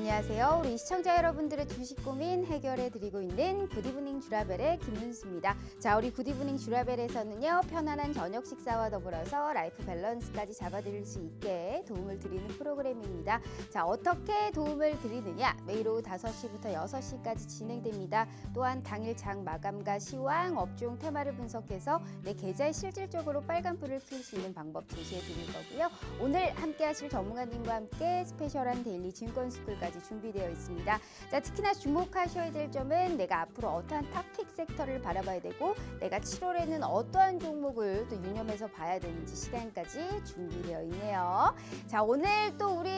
안녕하세요. 우리 시청자 여러분들의 주식 고민 해결해 드리고 있는 굿이브닝 주라벨의 김문수입니다. 자, 우리 굿이브닝 주라벨에서는요, 편안한 저녁 식사와 더불어서 라이프 밸런스까지 잡아드릴 수 있게 도움을 드리는 프로그램입니다. 자, 어떻게 도움을 드리느냐? 매일 오후 5시부터 6시까지 진행됩니다. 또한 당일 장 마감과 시황, 업종 테마를 분석해서 내 계좌에 실질적으로 빨간불을 켤 수 있는 방법 제시해 드릴 거고요. 오늘 함께 하실 전문가님과 함께 스페셜한 데일리 증권스쿨까지 준비되어 있습니다. 자, 특히나 주목하셔야 될 점은 내가 앞으로 어떠한 탑픽 섹터를 바라봐야 되고 내가 7월에는 어떠한 종목을 또 유념해서 봐야 되는지 시간까지 준비되어 있네요. 자, 오늘 또 우리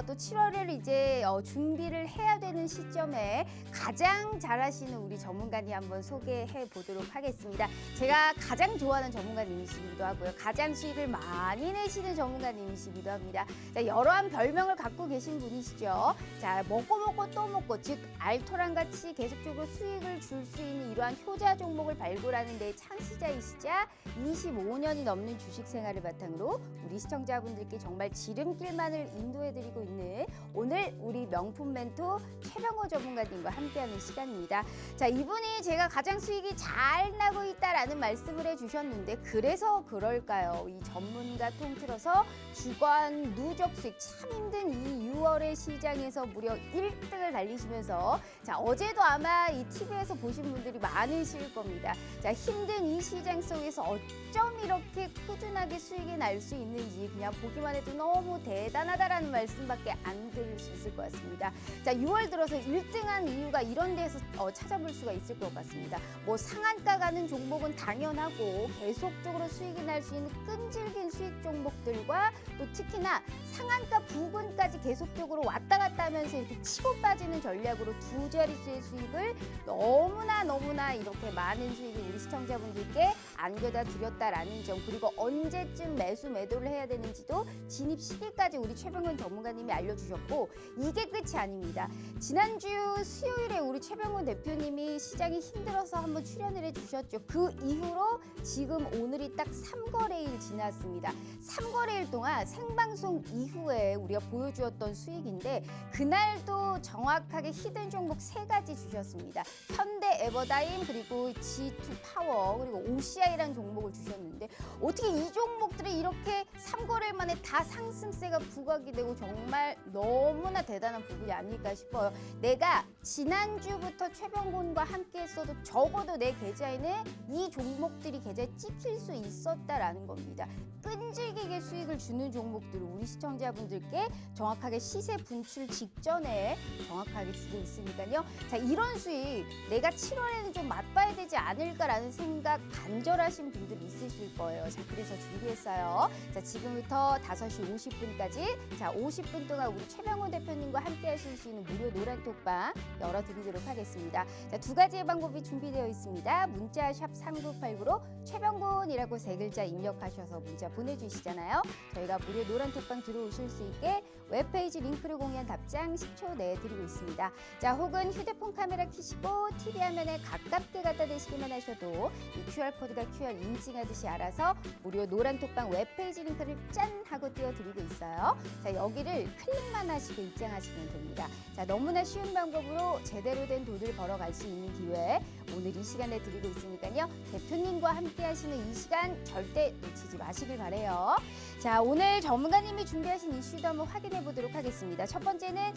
또 7월을 이제 준비를 해야 되는 시점에 가장 잘하시는 우리 전문가님 한번 소개해 보도록 하겠습니다. 제가 가장 좋아하는 전문가님이시기도 하고요. 가장 수익을 많이 내시는 전문가님이시기도 합니다. 자, 여러한 별명을 갖고 계신 분이시죠. 자, 먹고 또 먹고, 즉 알토란 같이 계속적으로 수익을 줄 수 있는 이러한 효자 종목을 발굴하는 데 창시자이시자 25년이 넘는 주식 생활을 바탕으로 우리 시청자분들께 정말 지름길만을 인도해드리고 있는 오늘 우리 명품 멘토 최병호 전문가님과 함께하는 시간입니다. 자, 이분이 제가 가장 수익이 잘 나고 있다라는 말씀을 해주셨는데 그래서 그럴까요? 이 전문가 통틀어서 주간 누적 수익 참 힘든 이 6월의 시장에서 무려 1등을 달리시면서 자, 어제도 아마 이 TV에서 보신 분들이 많으실 겁니다. 자, 힘든 이 시장 속에서 어쩜 이렇게 꾸준하게 수익이 날 수 있는지 그냥 보기만 해도 너무 대단하다라는 말씀밖에 안 드릴 수 있을 것 같습니다. 자, 6월 들어서 1등한 이유가 이런 데에서 찾아볼 수가 있을 것 같습니다. 뭐 상한가 가는 종목은 당연하고 계속적으로 수익이 날 수 있는 끈질긴 수익 종목들과 또 특히나 상한가 부근까지 계속적으로 왔다 갔다 하면서 이렇게 치고 빠지는 전략으로 두 자릿수의 수익을 너무나 이렇게 많은 수익을 우리 시청자분들께 안겨다 드렸다라는 점, 그리고 언제쯤 매도를 해야 되는지도 진입 시기까지 우리 최병훈 전문가님이 알려주셨고 이게 끝이 아닙니다. 지난주 수요일에 우리 최병훈 대표님이 시장이 힘들어서 한번 출연을 해주셨죠. 그 이후로 지금 오늘이 딱 3거래일 지났습니다. 3거래일 동안 생방송 이후에 우리가 보여주었던 수익인데 그날도 정확하게 히든 종목 3가지 주셨습니다. 현대 에버다임, 그리고 G2 파워, 그리고 OCI라는 종목을 주셨는데 어떻게 이 종목들이 이렇게 3거래일 만에 다 상승세가 부각이 되고 정말 너무나 대단한 부분이 아닐까 싶어요. 내가 지난주부터 최병곤과 함께 했어도 적어도 내 계좌에는 이 종목들이 계좌에 찍힐 수 있었다라는 겁니다. 끈질기게 수익을 주는 종목들을 우리 시청자분들께 정확하게 시세 분출 직전에 정확하게 주고 있으니까요. 자, 이런 수익 내가 7월에는 좀 맛봐야 되지 않을까라는 생각 간절하신 분들 있으실 거예요. 자, 그래서 준비했어요. 자, 지금부터 5시 50분까지 자, 50분 동안 우리 최병훈 대표님과 함께 하실 수 있는 무료 노란톡방 열어드리도록 하겠습니다. 자, 2가지의 방법이 준비되어 있습니다. 문자 샵 3989로 최병훈이라고 3글자 입력하셔서 문자 보내주시잖아요. 저희가 무료 노란톡방 들어오실 수 있게 웹페이지 링크를 공유한 답장 10초 내에 드리고 있습니다. 자, 혹은 휴대폰 카메라 켜시고 TV 화면에 가깝게 갖다 대시기만 하셔도 이 QR코드가 QR 인증하듯이 알아서 무료 노란톡방 웹페이지 링크를 짠 하고 띄워드리고 있어요. 자, 여기를 클릭만 하시고 입장하시면 됩니다. 자, 너무나 쉬운 방법으로 제대로 된 돈을 벌어갈 수 있는 기회 오늘 이 시간에 드리고 있으니까요. 대표님과 함께 하시는 이 시간 절대 놓치지 마시길 바라요. 자, 오늘 전문가님이 준비하신 이슈도 한번 확인해 보도록 하겠습니다. 첫 번째는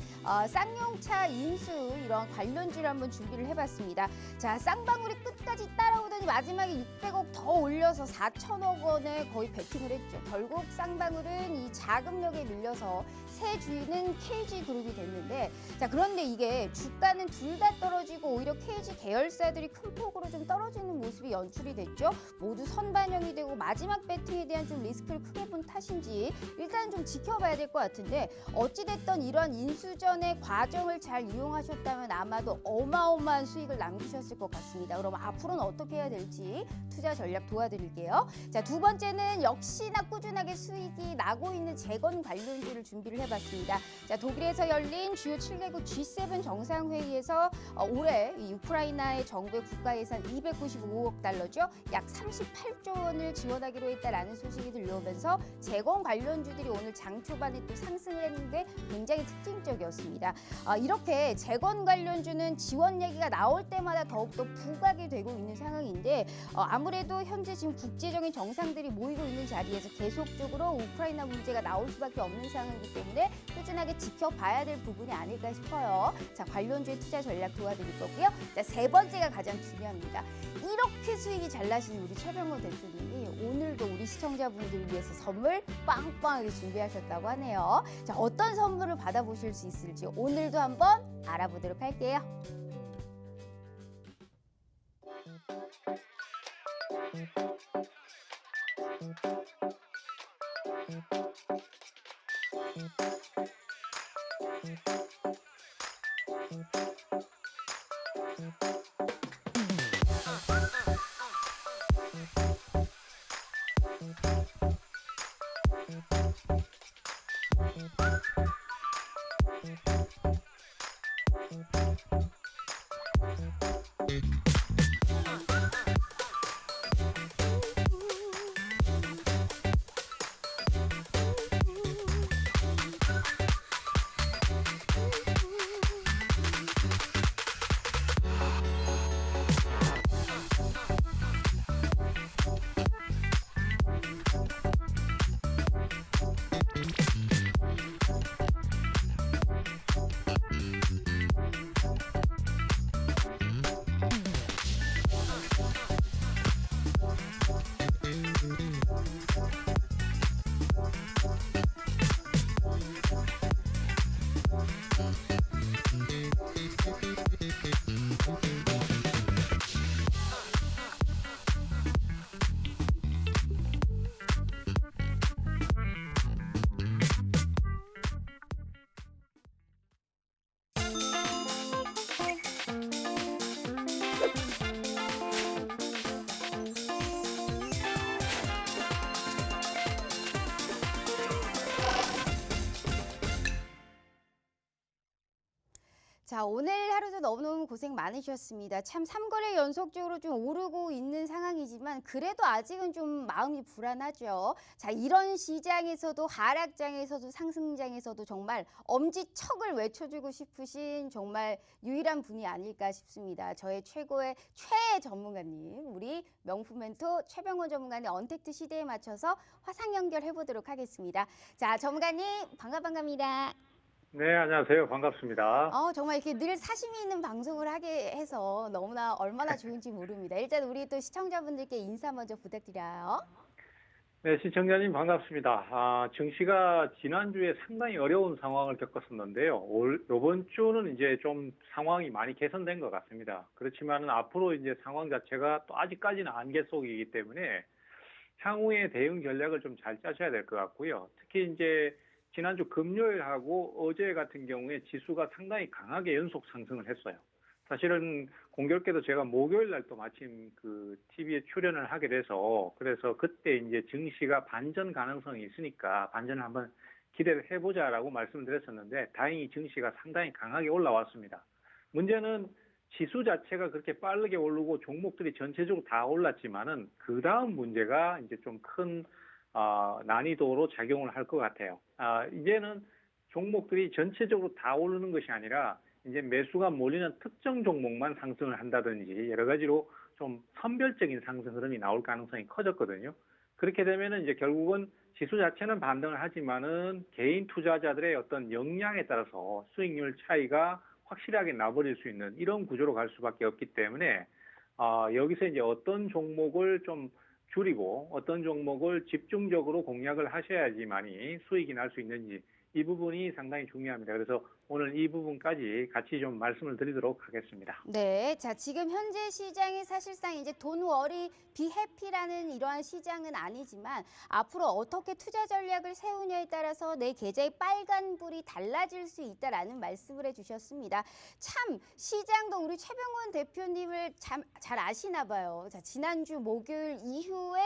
쌍용차 인수 이런 관련주를 한번 준비를 해봤습니다. 자, 쌍방울이 끝까지 따라오더니 마지막에 600억 더 올려서 4천억 원에 거의 베팅을 했죠. 결국 쌍방울은 이 자금력에 밀려서 새 주인은 KG그룹이 됐는데 자, 그런데 이게 주가는 둘 다 떨어지고 오히려 KG 계열사들이 큰 폭으로 좀 떨어지는 모습이 연출이 됐죠. 모두 선반영이 되고 마지막 배팅에 대한 좀 리스크를 크게 본 탓인지 일단 좀 지켜봐야 될 것 같은데 어찌됐든 이런 인수전의 과정을 잘 이용하셨다면 아마도 어마어마한 수익을 남기셨을 것 같습니다. 그럼 앞으로는 어떻게 해야 될지 투자 전략 도와드릴게요. 자, 두 번째는 역시나 꾸준하게 수익이 나고 있는 재건 관련주를 준비를 해봤습니다. 살펴봤습니다. 자, 독일에서 열린 주요 7개국 G7 정상회의에서 올해 이 우크라이나의 정부의 국가 예산 295억 달러죠. 약 38조 원을 지원하기로 했다라는 소식이 들려오면서 재건 관련주들이 오늘 장 초반에 또 상승을 했는데 굉장히 특징적이었습니다. 이렇게 재건 관련주는 지원 얘기가 나올 때마다 더욱더 부각이 되고 있는 상황인데 아무래도 현재 지금 국제적인 정상들이 모이고 있는 자리에서 계속적으로 우크라이나 문제가 나올 수밖에 없는 상황이기 때문에 꾸준하게 지켜봐야 될 부분이 아닐까 싶어요. 자, 관련주의 투자 전략 도와드릴 거고요. 자, 세 번째가 가장 중요합니다. 이렇게 수익이 잘 나시는 우리 최병호 대표님이 오늘도 우리 시청자분들을 위해서 선물 빵빵하게 준비하셨다고 하네요. 자, 어떤 선물을 받아보실 수 있을지 오늘도 한번 알아보도록 할게요. 자, 오늘 하루도 너무너무 고생 많으셨습니다. 참 3거래 연속적으로 좀 오르고 있는 상황이지만 그래도 아직은 좀 마음이 불안하죠. 자, 이런 시장에서도 하락장에서도 상승장에서도 정말 엄지척을 외쳐주고 싶으신 정말 유일한 분이 아닐까 싶습니다. 저의 최고의 최애 전문가님, 우리 명품 멘토 최병호 전문가님 언택트 시대에 맞춰서 화상 연결해 보도록 하겠습니다. 자, 전문가님 반갑습니다. 네, 안녕하세요. 반갑습니다. 정말 이렇게 늘 사심이 있는 방송을 하게 해서 너무나 얼마나 좋은지 모릅니다. 일단 우리 또 시청자분들께 인사 먼저 부탁드려요. 네, 시청자님 반갑습니다. 증시가 지난주에 상당히 어려운 상황을 겪었었는데요. 이번 주는 이제 좀 상황이 많이 개선된 것 같습니다. 그렇지만 앞으로 이제 상황 자체가 또 아직까지는 안개 속이기 때문에 향후의 대응 전략을 좀 잘 짜셔야 될 것 같고요. 특히 이제 지난주 금요일하고 어제 같은 경우에 지수가 상당히 강하게 연속 상승을 했어요. 사실은 공교롭게도 제가 목요일 날 또 마침 그 TV에 출연을 하게 돼서 그래서 그때 이제 증시가 반전 가능성이 있으니까 반전을 한번 기대를 해보자라고 말씀을 드렸었는데 다행히 증시가 상당히 강하게 올라왔습니다. 문제는 지수 자체가 그렇게 빠르게 오르고 종목들이 전체적으로 다 올랐지만은 그 다음 문제가 이제 좀 큰 난이도로 작용을 할 것 같아요. 이제는 종목들이 전체적으로 다 오르는 것이 아니라 이제 매수가 몰리는 특정 종목만 상승을 한다든지 여러 가지로 좀 선별적인 상승 흐름이 나올 가능성이 커졌거든요. 그렇게 되면은 이제 결국은 지수 자체는 반등을 하지만은 개인 투자자들의 어떤 역량에 따라서 수익률 차이가 확실하게 나버릴 수 있는 이런 구조로 갈 수밖에 없기 때문에 여기서 이제 어떤 종목을 좀 줄이고 어떤 종목을 집중적으로 공략을 하셔야지만이 수익이 날 수 있는지 이 부분이 상당히 중요합니다. 그래서 오늘 이 부분까지 같이 좀 말씀을 드리도록 하겠습니다. 네, 자, 지금 현재 시장이 사실상 이제 돈 워리 비 해피라는 이러한 시장은 아니지만 앞으로 어떻게 투자 전략을 세우냐에 따라서 내 계좌의 빨간불이 달라질 수 있다라는 말씀을 해주셨습니다. 참 시장도 우리 최병원 대표님을 잘 아시나 봐요. 자, 지난주 목요일 이후에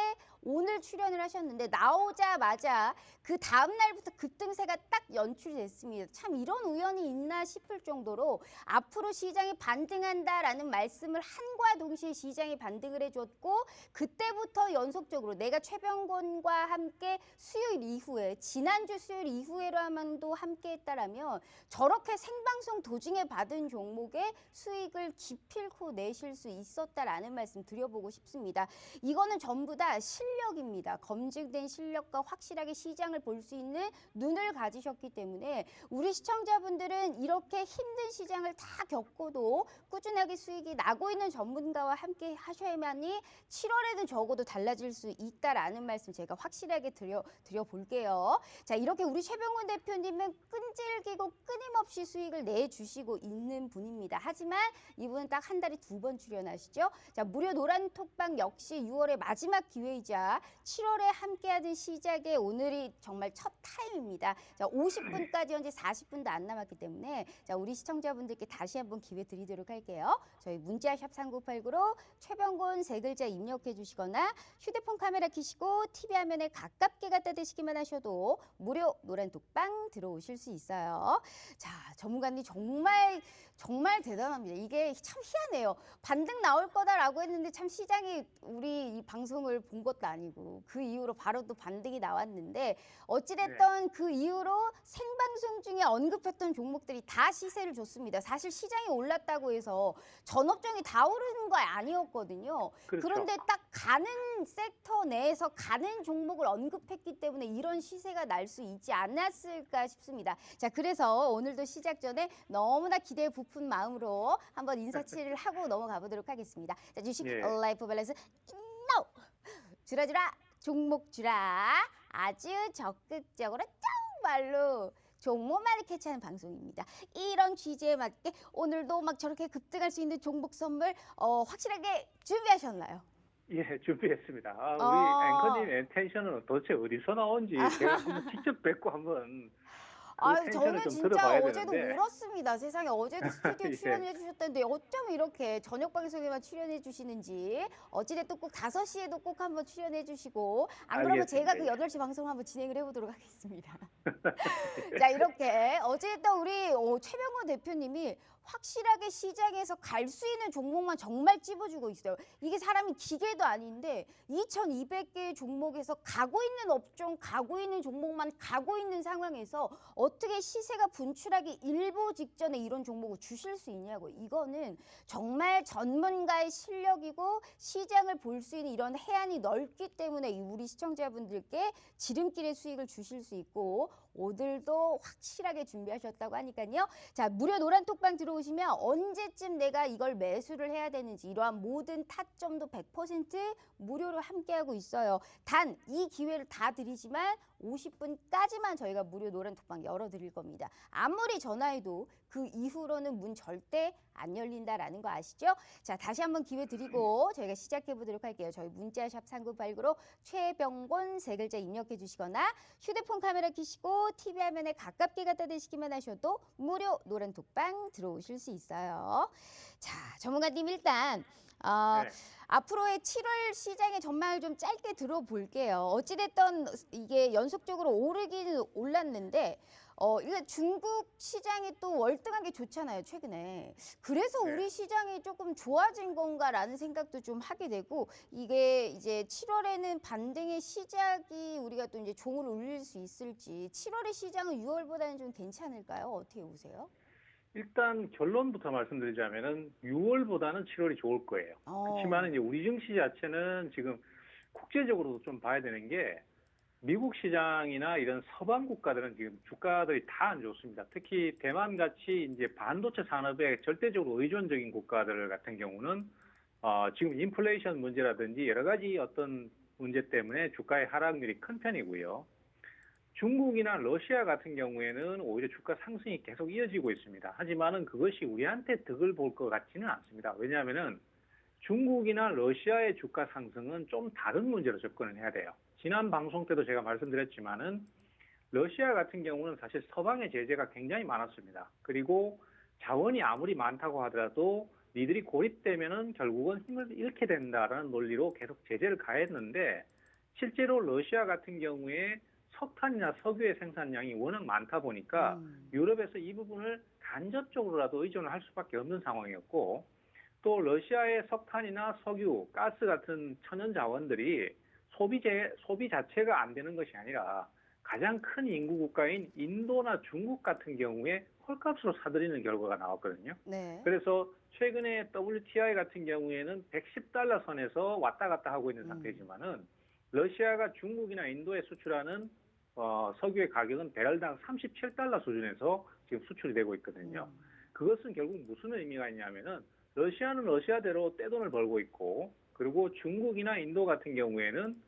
오늘 출연을 하셨는데 나오자마자 그 다음 날부터 급등세가 딱 연출이 됐습니다. 참 이런 우연이 있나 싶을 정도로 앞으로 시장이 반등한다라는 말씀을 한과 동시에 시장이 반등을 해줬고 그때부터 연속적으로 내가 최병곤과 함께 수요일 이후에 지난주 수요일 이후에라만도 함께 했다라면 저렇게 생방송 도중에 받은 종목에 수익을 기필코 내실 수 있었다라는 말씀 드려보고 싶습니다. 이거는 전부 다 실력입니다. 검증된 실력과 확실하게 시장을 볼 수 있는 눈을 가지셨기 때문에 우리 시청자분들은 이렇게 힘든 시장을 다 겪고도 꾸준하게 수익이 나고 있는 전문가와 함께 하셔야만이 7월에는 적어도 달라질 수 있다라는 말씀 제가 확실하게 드려볼게요. 자, 이렇게 우리 최병훈 대표님은 끈질기고 끊임없이 수익을 내주시고 있는 분입니다. 하지만 이분은 딱 한 달에 2번 출연하시죠. 자, 무료 노란 톡방 역시 6월의 마지막 기회이자 7월에 함께하는 시작에 오늘이 정말 첫 타임입니다. 자, 50분까지 현재 40분도 안 남았기 때문에 자, 우리 시청자분들께 다시 한번 기회 드리도록 할게요. 저희 문자샵 3989로 최병곤 3글자 입력해 주시거나 휴대폰 카메라 켜시고 TV 화면에 가깝게 갖다 대시기만 하셔도 무료 노란 톡방 들어오실 수 있어요. 자, 전문가님 정말 대단합니다. 이게 참 희한해요. 반등 나올 거다라고 했는데 참 시장이 우리 이 방송을 본 것도 아니고 그 이후로 바로 또 반등이 나왔는데 어찌됐던 그 이후로 생방송 중에 언급했던 종목들이 다 시세를 줬습니다. 사실 시장이 올랐다고 해서 전업종이 다 오르는 거 아니었거든요. 그렇죠. 그런데 딱 가는 섹터 내에서 가는 종목을 언급했기 때문에 이런 시세가 날 수 있지 않았을까 싶습니다. 자, 그래서 오늘도 시작 전에 너무나 기대에 부푼 마음으로 한번 인사치를 하고 넘어가 보도록 하겠습니다. 자, 주식 라이프 밸런스 NO! 주라주라 종목 주라 아주 적극적으로 정말로 종목만을 캐치하는 방송입니다. 이런 취지에 맞게 오늘도 막 저렇게 급등할 수 있는 종목 선물 확실하게 준비하셨나요? 예, 준비했습니다. 우리 앵커님 텐션은 도대체 어디서 나온지 제가 한번 직접 뵙고 한번 텐션을 저는 좀 진짜 들어봐야 어제도 되는데. 울었습니다. 세상에 어제도 스튜디오 예. 출연해 주셨다는데 어쩜 이렇게 저녁 방송에만 출연해 주시는지 어찌됐든 꼭 5시에도 꼭 한번 출연해 주시고 안 그러면 제가 그 알겠습니다. 8시 방송 한번 진행을 해보도록 하겠습니다. 자, 이렇게 어쨌든 우리 최병호 대표님이 확실하게 시장에서 갈 수 있는 종목만 정말 찝어주고 있어요. 이게 사람이 기계도 아닌데 2,200개의 종목에서 가고 있는 업종, 가고 있는 종목만 가고 있는 상황에서 어떻게 시세가 분출하기 일보 직전에 이런 종목을 주실 수 있냐고. 이거는 정말 전문가의 실력이고 시장을 볼 수 있는 이런 해안이 넓기 때문에 우리 시청자분들께 지름길의 수익을 주실 수 있고 오늘도 확실하게 준비하셨다고 하니까요. 자, 무료 노란 톡방 들어오시면 언제쯤 내가 이걸 매수를 해야 되는지 이러한 모든 타점도 100% 무료로 함께하고 있어요. 단 이 기회를 다 드리지만 50분까지만 저희가 무료 노란 톡방 열어드릴 겁니다. 아무리 전화해도 그 이후로는 문 절대 안 열린다라는 거 아시죠? 자, 다시 한번 기회 드리고 저희가 시작해 보도록 할게요. 저희 문자샵 3989로 최병곤 3글자 입력해 주시거나 휴대폰 카메라 켜시고 TV 화면에 가깝게 갖다 대시기만 하셔도 무료 노란 톡방 들어오실 수 있어요. 자, 전문가님 일단 앞으로의 7월 시장의 전망을 좀 짧게 들어볼게요. 어찌됐든 이게 연속적으로 오르기는 올랐는데 일단 중국 시장이 또 월등한 게 좋잖아요, 최근에. 그래서 우리 시장이 조금 좋아진 건가라는 생각도 좀 하게 되고 이게 이제 7월에는 반등의 시작이 우리가 또 이제 종을 울릴 수 있을지 7월의 시장은 6월보다는 좀 괜찮을까요? 어떻게 보세요? 일단 결론부터 말씀드리자면은 6월보다는 7월이 좋을 거예요. 그렇지만 이제 우리 증시 자체는 지금 국제적으로도 좀 봐야 되는 게 미국 시장이나 이런 서방 국가들은 지금 주가들이 다 안 좋습니다. 특히 대만 같이 이제 반도체 산업에 절대적으로 의존적인 국가들 같은 경우는 지금 인플레이션 문제라든지 여러 가지 어떤 문제 때문에 주가의 하락률이 큰 편이고요. 중국이나 러시아 같은 경우에는 오히려 주가 상승이 계속 이어지고 있습니다. 하지만은 그것이 우리한테 득을 볼 것 같지는 않습니다. 왜냐하면은 중국이나 러시아의 주가 상승은 좀 다른 문제로 접근을 해야 돼요. 지난 방송 때도 제가 말씀드렸지만은 러시아 같은 경우는 사실 서방의 제재가 굉장히 많았습니다. 그리고 자원이 아무리 많다고 하더라도 니들이 고립되면은 결국은 힘을 잃게 된다라는 논리로 계속 제재를 가했는데 실제로 러시아 같은 경우에 석탄이나 석유의 생산량이 워낙 많다 보니까 유럽에서 이 부분을 간접적으로라도 의존을 할 수밖에 없는 상황이었고, 또 러시아의 석탄이나 석유, 가스 같은 천연 자원들이 소비 자체가 안 되는 것이 아니라 가장 큰 인구 국가인 인도나 중국 같은 경우에 헐값으로 사들이는 결과가 나왔거든요. 네. 그래서 최근에 WTI 같은 경우에는 110달러 선에서 왔다 갔다 하고 있는 상태지만은 러시아가 중국이나 인도에 수출하는 석유의 가격은 배럴당 37달러 수준에서 지금 수출이 되고 있거든요. 그것은 결국 무슨 의미가 있냐면은 러시아는 러시아대로 떼돈을 벌고 있고, 그리고 중국이나 인도 같은 경우에는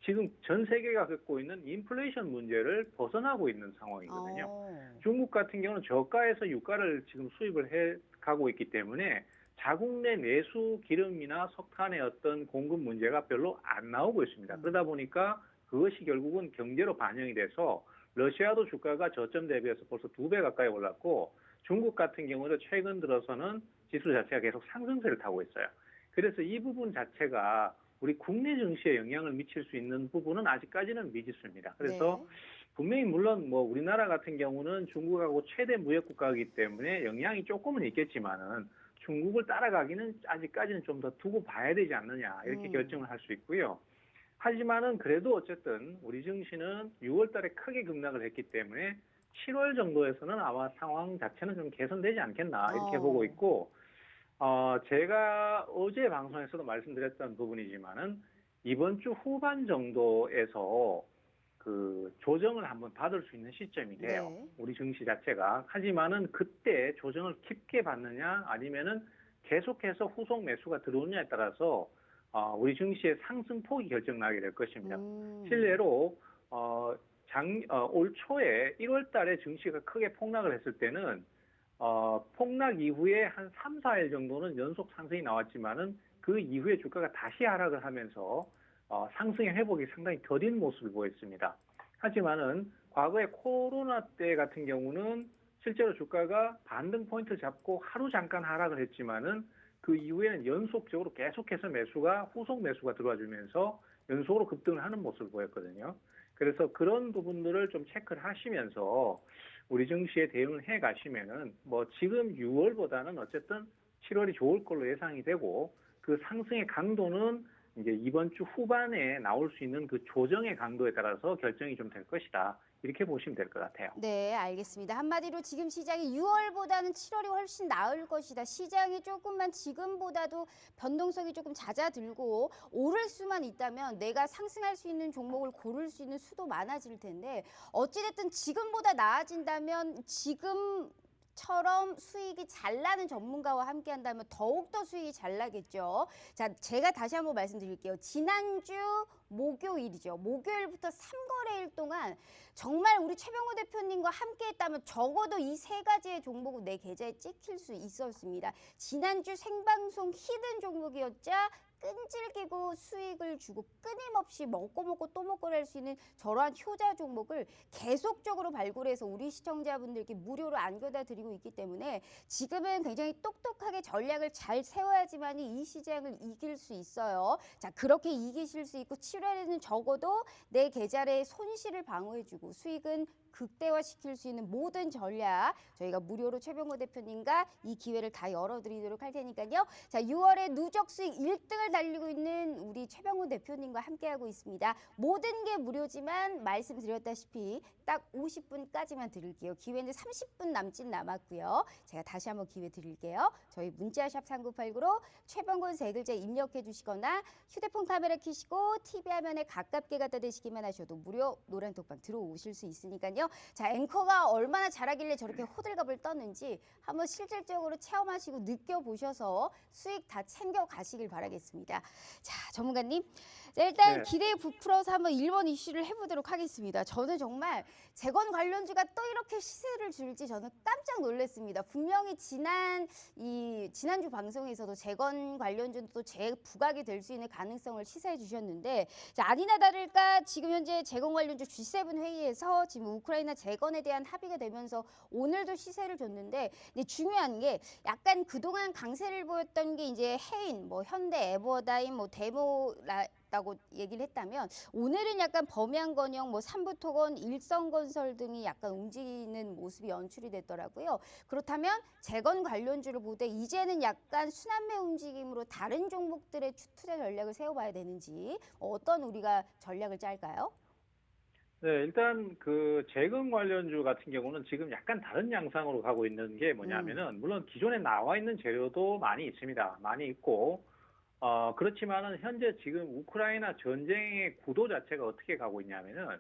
지금 전 세계가 겪고 있는 인플레이션 문제를 벗어나고 있는 상황이거든요. 중국 같은 경우는 저가에서 유가를 지금 수입을 해 가고 있기 때문에 자국 내 내수 기름이나 석탄의 어떤 공급 문제가 별로 안 나오고 있습니다. 그러다 보니까 그것이 결국은 경제로 반영이 돼서 러시아도 주가가 저점 대비해서 벌써 2배 가까이 올랐고, 중국 같은 경우도 최근 들어서는 지수 자체가 계속 상승세를 타고 있어요. 그래서 이 부분 자체가 우리 국내 증시에 영향을 미칠 수 있는 부분은 아직까지는 미지수입니다. 그래서 네. 분명히 물론 뭐 우리나라 같은 경우는 중국하고 최대 무역 국가이기 때문에 영향이 조금은 있겠지만은 중국을 따라가기는 아직까지는 좀 더 두고 봐야 되지 않느냐, 이렇게 결정을 할 수 있고요. 하지만은 그래도 어쨌든 우리 증시는 6월 달에 크게 급락을 했기 때문에 7월 정도에서는 아마 상황 자체는 좀 개선되지 않겠나, 이렇게 보고 있고, 제가 어제 방송에서도 말씀드렸던 부분이지만은 이번 주 후반 정도에서 그 조정을 한번 받을 수 있는 시점이 돼요. 네. 우리 증시 자체가. 하지만은 그때 조정을 깊게 받느냐 아니면은 계속해서 후속 매수가 들어오느냐에 따라서 우리 증시의 상승폭이 결정나게 될 것입니다. 실례로 올 초에 1월 달에 증시가 크게 폭락을 했을 때는 폭락 이후에 한 3, 4일 정도는 연속 상승이 나왔지만은 그 이후에 주가가 다시 하락을 하면서 상승의 회복이 상당히 더딘 모습을 보였습니다. 하지만은 과거에 코로나 때 같은 경우는 실제로 주가가 반등 포인트 잡고 하루 잠깐 하락을 했지만은 그 이후에는 연속적으로 계속해서 후속 매수가 들어와 주면서 연속으로 급등을 하는 모습을 보였거든요. 그래서 그런 부분들을 좀 체크를 하시면서 우리 증시에 대응을 해 가시면은 뭐 지금 6월보다는 어쨌든 7월이 좋을 걸로 예상이 되고, 그 상승의 강도는 이제 이번 주 후반에 나올 수 있는 그 조정의 강도에 따라서 결정이 좀 될 것이다, 이렇게 보시면 될 것 같아요. 네, 알겠습니다. 한마디로 지금 시장이 6월보다는 7월이 훨씬 나을 것이다. 시장이 조금만 지금보다도 변동성이 조금 낮아들고 오를 수만 있다면 내가 상승할 수 있는 종목을 고를 수 있는 수도 많아질 텐데, 어찌됐든 지금보다 나아진다면 지금처럼 수익이 잘 나는 전문가와 함께 한다면 더욱더 수익이 잘 나겠죠. 자, 제가 다시 한번 말씀드릴게요. 지난주 목요일이죠. 목요일부터 3거래일 동안 정말 우리 최병호 대표님과 함께 했다면 적어도 이 세 가지의 종목은 내 계좌에 찍힐 수 있었습니다. 지난주 생방송 히든 종목이었자 끈질기고 수익을 주고 끊임없이 먹고 또 먹고 할 수 있는 저러한 효자 종목을 계속적으로 발굴해서 우리 시청자분들께 무료로 안겨다 드리고 있기 때문에 지금은 굉장히 똑똑하게 전략을 잘 세워야지만이 이 시장을 이길 수 있어요. 자, 그렇게 이기실 수 있고 7월에는 적어도 내 계좌의 손실을 방어해주고 수익은 극대화시킬 수 있는 모든 전략 저희가 무료로 최병호 대표님과 이 기회를 다 열어드리도록 할 테니까요. 자, 6월에 누적 수익 1등을 달리고 있는 우리 최병호 대표님과 함께하고 있습니다. 모든 게 무료지만 말씀드렸다시피 딱 50분까지만 드릴게요. 기회는 30분 남짓 남았고요. 제가 다시 한번 기회 드릴게요. 저희 문자샵 3989로 최병호 세 글자 입력해 주시거나 휴대폰 카메라 켜시고 TV 화면에 가깝게 갖다 대시기만 하셔도 무료 노란톡방 들어오실 수 있으니까요. 자, 앵커가 얼마나 잘하길래 저렇게 호들갑을 떠는지 한번 실질적으로 체험하시고 느껴보셔서 수익 다 챙겨 가시길 바라겠습니다. 자, 전문가님. 자, 일단 네. 기대에 부풀어서 한번 1번 이슈를 해보도록 하겠습니다. 저는 정말 재건 관련주가 또 이렇게 시세를 줄지 저는 깜짝 놀랐습니다. 분명히 지난주 방송에서도 재건 관련주는 또 재부각이 될 수 있는 가능성을 시사해 주셨는데, 자, 아니나 다를까 지금 현재 재건 관련주 G7 회의에서 지금 우크라이나 재건에 대한 합의가 되면서 오늘도 시세를 줬는데, 근데 중요한 게 약간 그동안 강세를 보였던 게 이제 해인, 뭐 현대, 에버다임, 뭐 있다고 얘기를 했다면 오늘은 약간 범양건영, 뭐 삼부토건, 일성건설 등이 약간 움직이는 모습이 연출이 됐더라고요. 그렇다면 재건 관련주를 보되 이제는 약간 순환매 움직임으로 다른 종목들의 투자 전략을 세워봐야 되는지 어떤 우리가 전략을 짤까요? 네, 일단 그 재건 관련주 같은 경우는 지금 약간 다른 양상으로 가고 있는 게 뭐냐면은 물론 기존에 나와 있는 재료도 많이 있습니다. 많이 있고 그렇지만은 현재 지금 우크라이나 전쟁의 구도 자체가 어떻게 가고 있냐면은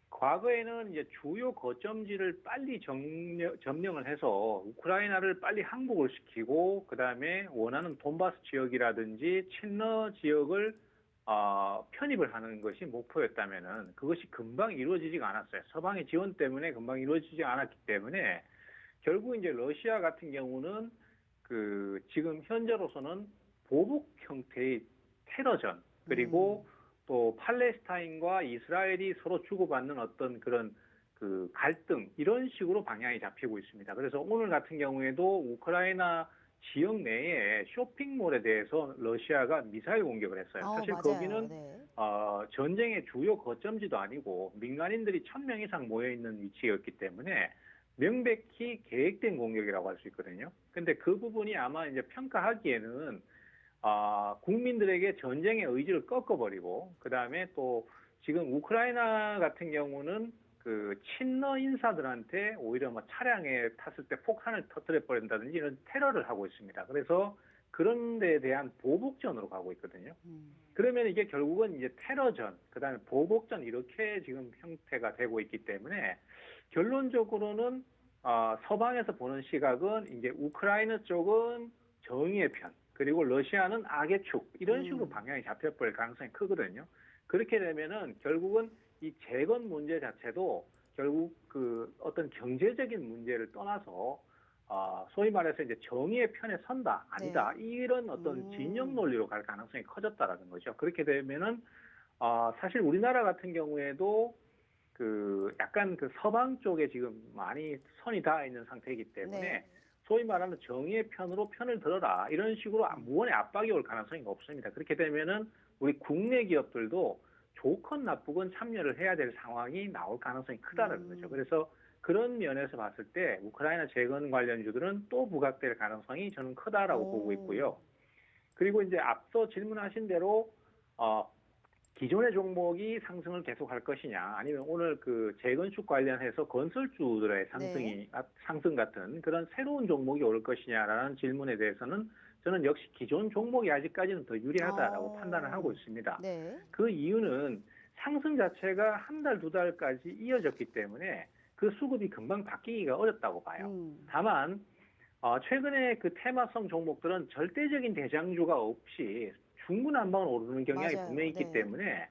과거에는 이제 주요 거점지를 빨리 점령을 해서 우크라이나를 빨리 항복을 시키고 그다음에 원하는 돈바스 지역이라든지 친러 지역을 편입을 하는 것이 목표였다면은 그것이 금방 이루어지지가 않았어요. 서방의 지원 때문에 금방 이루어지지 않았기 때문에 결국 이제 러시아 같은 경우는 그 지금 현재로서는 보복 형태의 테러전 그리고 또 팔레스타인과 이스라엘이 서로 주고받는 어떤 그런 그 갈등 이런 식으로 방향이 잡히고 있습니다. 그래서 오늘 같은 경우에도 우크라이나 지역 내에 쇼핑몰에 대해서 러시아가 미사일 공격을 했어요. 사실 맞아요. 거기는 네. 전쟁의 주요 거점지도 아니고 민간인들이 1,000명 이상 모여 있는 위치였기 때문에 명백히 계획된 공격이라고 할 수 있거든요. 근데 그 부분이 아마 이제 평가하기에는 국민들에게 전쟁의 의지를 꺾어버리고 그다음에 또 지금 우크라이나 같은 경우는 그 친러 인사들한테 오히려 뭐 차량에 탔을 때 폭탄을 터뜨려 버린다든지 이런 테러를 하고 있습니다. 그래서 그런 데에 대한 보복전으로 가고 있거든요. 그러면 이게 결국은 이제 테러전, 그다음에 보복전 이렇게 지금 형태가 되고 있기 때문에 결론적으로는 서방에서 보는 시각은 이제 우크라이나 쪽은 정의의 편, 그리고 러시아는 악의 축 이런 식으로 방향이 잡혀버릴 가능성이 크거든요. 그렇게 되면은 결국은 이 재건 문제 자체도 결국 그 어떤 경제적인 문제를 떠나서 소위 말해서 이제 정의의 편에 선다 아니다 이런 어떤 진영 논리로 갈 가능성이 커졌다라는 거죠. 그렇게 되면은 사실 우리나라 같은 경우에도 그 약간 그 서방 쪽에 지금 많이 선이 닿아 있는 상태이기 때문에 소위 말하는 정의의 편으로 편을 들어라 이런 식으로 무언의 압박이 올 가능성이 없습니다. 그렇게 되면은 우리 국내 기업들도 좋건 나쁘건 참여를 해야 될 상황이 나올 가능성이 크다는 거죠. 그래서 그런 면에서 봤을 때 우크라이나 재건 관련주들은 또 부각될 가능성이 저는 크다라고 보고 있고요. 그리고 이제 앞서 질문하신 대로 기존의 종목이 상승을 계속할 것이냐, 아니면 오늘 그 재건축 관련해서 건설주들의 상승 같은 그런 새로운 종목이 올 것이냐라는 질문에 대해서는 저는 역시 기존 종목이 아직까지는 더 유리하다라고 판단을 하고 있습니다. 그 이유는 상승 자체가 한 달, 두 달까지 이어졌기 때문에 그 수급이 금방 바뀌기가 어렵다고 봐요. 다만 최근에 그 테마성 종목들은 절대적인 대장주가 없이 중구난방을 오르는 경향이 분명히 있기 때문에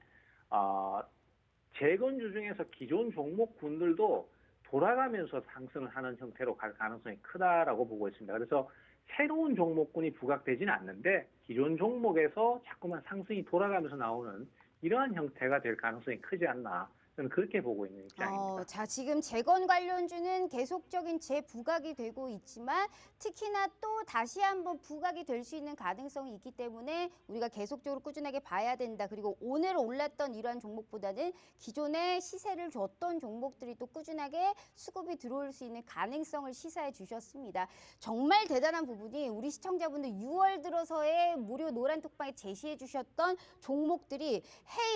재건주 중에서 기존 종목군들도 돌아가면서 상승을 하는 형태로 갈 가능성이 크다라고 보고 있습니다. 그래서 새로운 종목군이 부각되지는 않는데 기존 종목에서 자꾸만 상승이 돌아가면서 나오는 이러한 형태가 될 가능성이 크지 않나 저는 그렇게 보고 있는 입장입니다. 자, 지금 재건 관련주는 계속적인 재부각이 되고 있지만 특히나 또 다시 한번 부각이 될 수 있는 가능성이 있기 때문에 우리가 계속적으로 꾸준하게 봐야 된다. 그리고 오늘 올랐던 이러한 종목보다는 기존에 시세를 줬던 종목들이 또 꾸준하게 수급이 들어올 수 있는 가능성을 시사해 주셨습니다. 정말 대단한 부분이 우리 시청자분들 6월 들어서의 무료 노란톡방에 제시해 주셨던 종목들이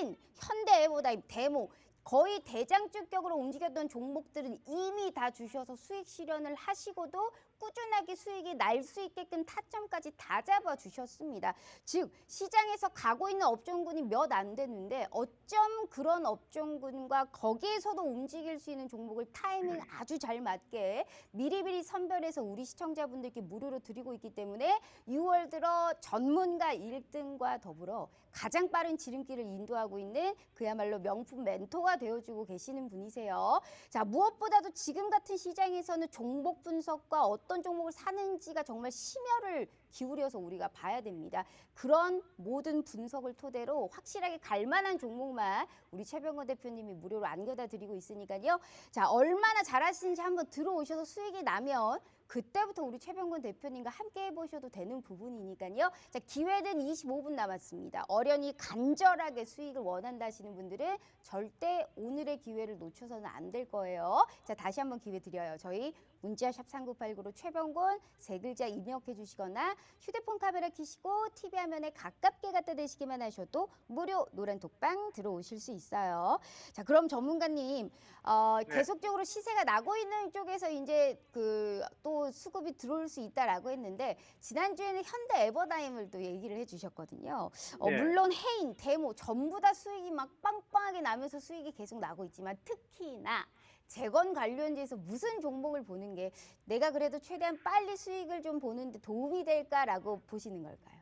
해인, 현대에버다임, 데모 거의 대장주격으로 움직였던 종목들은 이미 다 주셔서 수익 실현을 하시고도 꾸준하게 수익이 날 수 있게끔 타점까지 다 잡아주셨습니다. 즉 시장에서 가고 있는 업종군이 몇 안 되는데 어쩜 그런 업종군과 거기에서도 움직일 수 있는 종목을 타이밍 아주 잘 맞게 미리미리 선별해서 우리 시청자분들께 무료로 드리고 있기 때문에 6월 들어 전문가 1등과 더불어 가장 빠른 지름길을 인도하고 있는 그야말로 명품 멘토가 되어주고 계시는 분이세요. 자, 무엇보다도 지금 같은 시장에서는 종목 분석과 어떤 종목을 사는지가 정말 심혈을 기울여서 우리가 봐야 됩니다. 그런 모든 분석을 토대로 확실하게 갈 만한 종목만 우리 최병건 대표님이 무료로 안겨다 드리고 있으니까요. 자, 얼마나 잘하시는지 한번 들어오셔서 수익이 나면 그때부터 우리 최병건 대표님과 함께 해보셔도 되는 부분이니까요. 자, 기회는 25분 남았습니다. 어련히 간절하게 수익을 원한다 하시는 분들은 절대 오늘의 기회를 놓쳐서는 안 될 거예요. 자, 다시 한번 기회 드려요. 저희 문자샵 3989로 최병건 세 글자 입력해 주시거나 휴대폰 카메라 켜시고 TV 화면에 가깝게 갖다 대시기만 하셔도 무료 노란 톡방 들어오실 수 있어요. 자, 그럼 전문가님, 네. 계속적으로 시세가 나고 있는 쪽에서 이제 또 수급이 들어올 수 있다라고 했는데 지난주에는 현대 에버다임을 또 얘기를 해주셨거든요. 네. 물론 해인, 데모 전부 다 수익이 막 빵빵하게 나면서 수익이 계속 나고 있지만 특히나 재건 관련주에서 무슨 종목을 보는 게 내가 그래도 최대한 빨리 수익을 좀 보는데 도움이 될까라고 보시는 걸까요?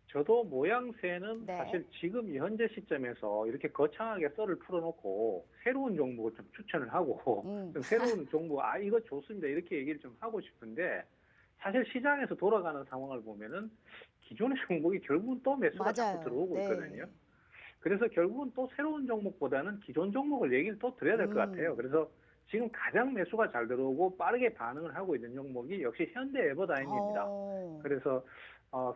저도 모양새는 네. 사실 지금 이 현재 시점에서 이렇게 거창하게 썰을 풀어놓고 새로운 종목을 좀 추천을 하고 좀 새로운 종목, 이거 좋습니다. 이렇게 얘기를 좀 하고 싶은데 사실 시장에서 돌아가는 상황을 보면은 기존의 종목이 결국은 또 매수가 맞아요. 자꾸 들어오고 네. 있거든요. 그래서 결국은 또 새로운 종목보다는 기존 종목을 얘기를 또 드려야 될 것 같아요. 그래서 지금 가장 매수가 잘 들어오고 빠르게 반응을 하고 있는 종목이 역시 현대 에버다임입니다. 그래서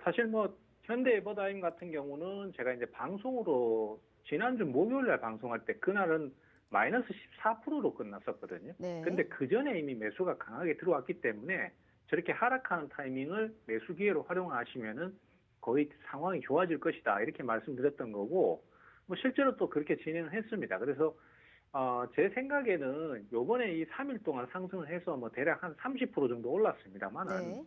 사실 뭐 현대 에버다임 같은 경우는 제가 이제 방송으로 지난주 목요일 날 방송할 때 그날은 마이너스 14%로 끝났었거든요. 네. 근데 그 전에 이미 매수가 강하게 들어왔기 때문에 저렇게 하락하는 타이밍을 매수 기회로 활용하시면은 거의 상황이 좋아질 것이다. 이렇게 말씀드렸던 거고, 뭐 실제로 또 그렇게 진행을 했습니다. 그래서 제 생각에는 요번에 이 3일 동안 상승을 해서 뭐 대략 한 30% 정도 올랐습니다만은 네.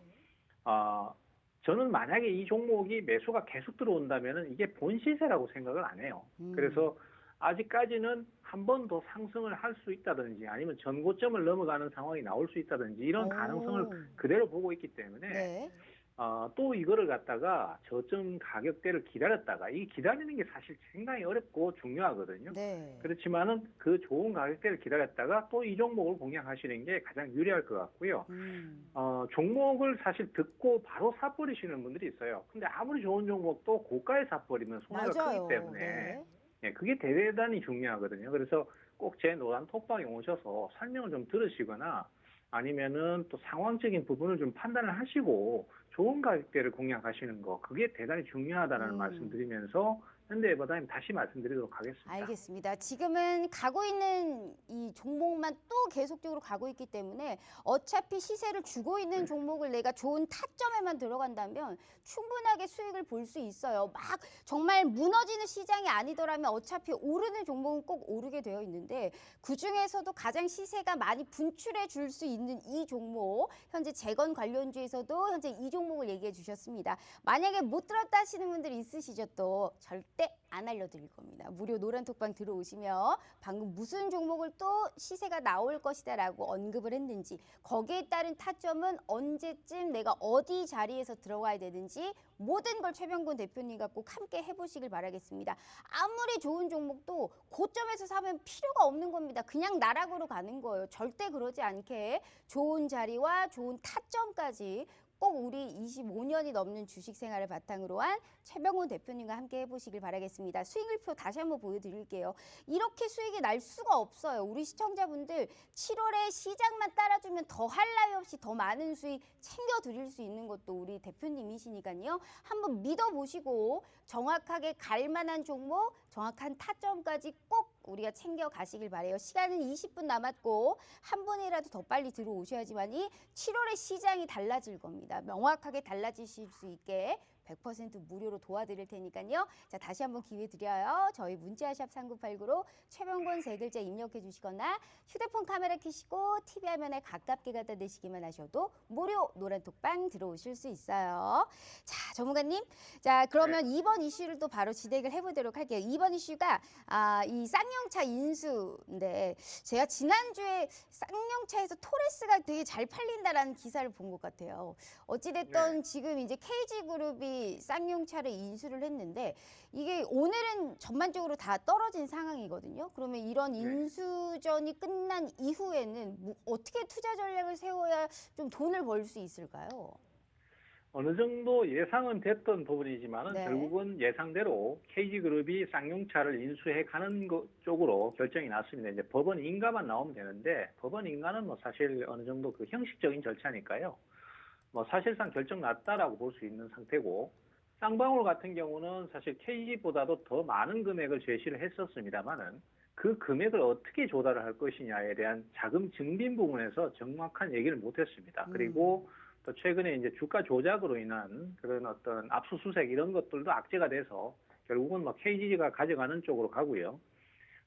저는 만약에 이 종목이 매수가 계속 들어온다면은 이게 본시세라고 생각을 안 해요. 그래서 아직까지는 한 번 더 상승을 할 수 있다든지 아니면 전고점을 넘어가는 상황이 나올 수 있다든지 이런 가능성을 그대로 보고 있기 때문에 네. 또 이거를 갖다가 저점 가격대를 기다렸다가 이 기다리는 게 사실 상당히 어렵고 중요하거든요. 네. 그렇지만은 그 좋은 가격대를 기다렸다가 또 이 종목을 공략하시는 게 가장 유리할 것 같고요. 종목을 사실 듣고 바로 사버리시는 분들이 있어요. 근데 아무리 좋은 종목도 고가에 사버리면 손해가 맞아요. 크기 때문에 네. 예, 그게 대단히 중요하거든요. 그래서 꼭 제 노란 톡방에 오셔서 설명을 좀 들으시거나 아니면은 또 상황적인 부분을 좀 판단을 하시고 좋은 가격대를 공략하시는 거, 그게 대단히 중요하다는 말씀드리면서 현대 에버다임 다시 말씀드리도록 하겠습니다. 알겠습니다. 지금은 가고 있는 이 종목만 또 계속적으로 가고 있기 때문에 어차피 시세를 주고 있는 종목을 내가 좋은 타점에만 들어간다면 충분하게 수익을 볼 수 있어요. 막 정말 무너지는 시장이 아니더라면 어차피 오르는 종목은 꼭 오르게 되어 있는데 그중에서도 가장 시세가 많이 분출해 줄 수 있는 이 종목, 현재 재건 관련주에서도 현재 이 종목을 얘기해 주셨습니다. 만약에 못 들었다 하시는 분들이 있으시죠? 또 절대 안 알려드릴 겁니다. 무료 노란 톡방 들어오시면 방금 무슨 종목을 또 시세가 나올 것이다라고 언급을 했는지 거기에 따른 타점은 언제쯤 내가 어디 자리에서 들어가야 되는지 모든 걸 최병건 대표님과 꼭 함께 해보시길 바라겠습니다. 아무리 좋은 종목도 고점에서 사면 필요가 없는 겁니다. 그냥 나락으로 가는 거예요. 절대 그러지 않게 좋은 자리와 좋은 타점까지 꼭 우리 25년이 넘는 주식 생활을 바탕으로 한 최병건 대표님과 함께 해보시길 바라겠습니다. 수익률표 다시 한번 보여드릴게요. 이렇게 수익이 날 수가 없어요. 우리 시청자분들 7월에 시장만 따라주면 더 할 나위 없이 더 많은 수익 챙겨드릴 수 있는 것도 우리 대표님이시니까요. 한번 믿어보시고 정확하게 갈 만한 종목, 정확한 타점까지 꼭 우리가 챙겨가시길 바래요. 시간은 20분 남았고 한 분이라도 더 빨리 들어오셔야지만이 7월에 시장이 달라질 겁니다. 명확하게 달라지실 수 있게 100% 무료로 도와드릴 테니까요. 자, 다시 한번 기회 드려요. 저희 문자샵 3989로 최병건 세 글자 입력해 주시거나 휴대폰 카메라 켜시고 TV 화면에 가깝게 갖다 대시기만 하셔도 무료 노란 톡방 들어오실 수 있어요. 자, 전문가님. 자, 그러면 이번 이슈를 또 바로 진행을 해보도록 할게요. 이번 이슈가 이 쌍용차 인수인데 제가 지난주에 쌍용차에서 토레스가 되게 잘 팔린다라는 기사를 본 것 같아요. 어찌됐든 지금 이제 KG그룹이 쌍용차를 인수를 했는데 이게 오늘은 전반적으로 다 떨어진 상황이거든요. 그러면 이런 인수전이 끝난 이후에는 어떻게 투자 전략을 세워야 좀 돈을 벌 수 있을까요? 어느 정도 예상은 됐던 부분이지만은 네. 결국은 예상대로 KG그룹이 쌍용차를 인수해 가는 것 쪽으로 결정이 났습니다. 이제 법원 인가만 나오면 되는데 법원 인가는 뭐 사실 어느 정도 그 형식적인 절차니까요. 뭐 사실상 결정 났다라고 볼 수 있는 상태고 쌍방울 같은 경우는 사실 KG보다도 더 많은 금액을 제시를 했었습니다만은 그 금액을 어떻게 조달을 할 것이냐에 대한 자금 증빙 부분에서 정확한 얘기를 못했습니다. 그리고 또 최근에 이제 주가 조작으로 인한 그런 어떤 압수수색 이런 것들도 악재가 돼서 결국은 뭐 KG가 가져가는 쪽으로 가고요.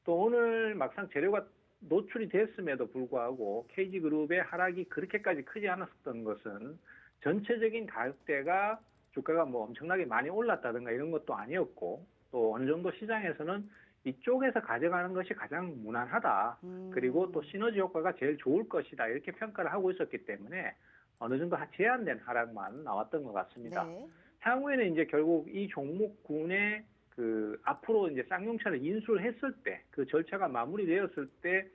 또 오늘 막상 재료가 노출이 됐음에도 불구하고 KG그룹의 하락이 그렇게까지 크지 않았던 것은 전체적인 가격대가 주가가 뭐 엄청나게 많이 올랐다든가 이런 것도 아니었고 또 어느 정도 시장에서는 이쪽에서 가져가는 것이 가장 무난하다. 그리고 또 시너지 효과가 제일 좋을 것이다. 이렇게 평가를 하고 있었기 때문에 어느 정도 제한된 하락만 나왔던 것 같습니다. 네. 향후에는 이제 결국 이 종목군의 그 앞으로 이제 쌍용차를 인수를 했을 때 그 절차가 마무리되었을 때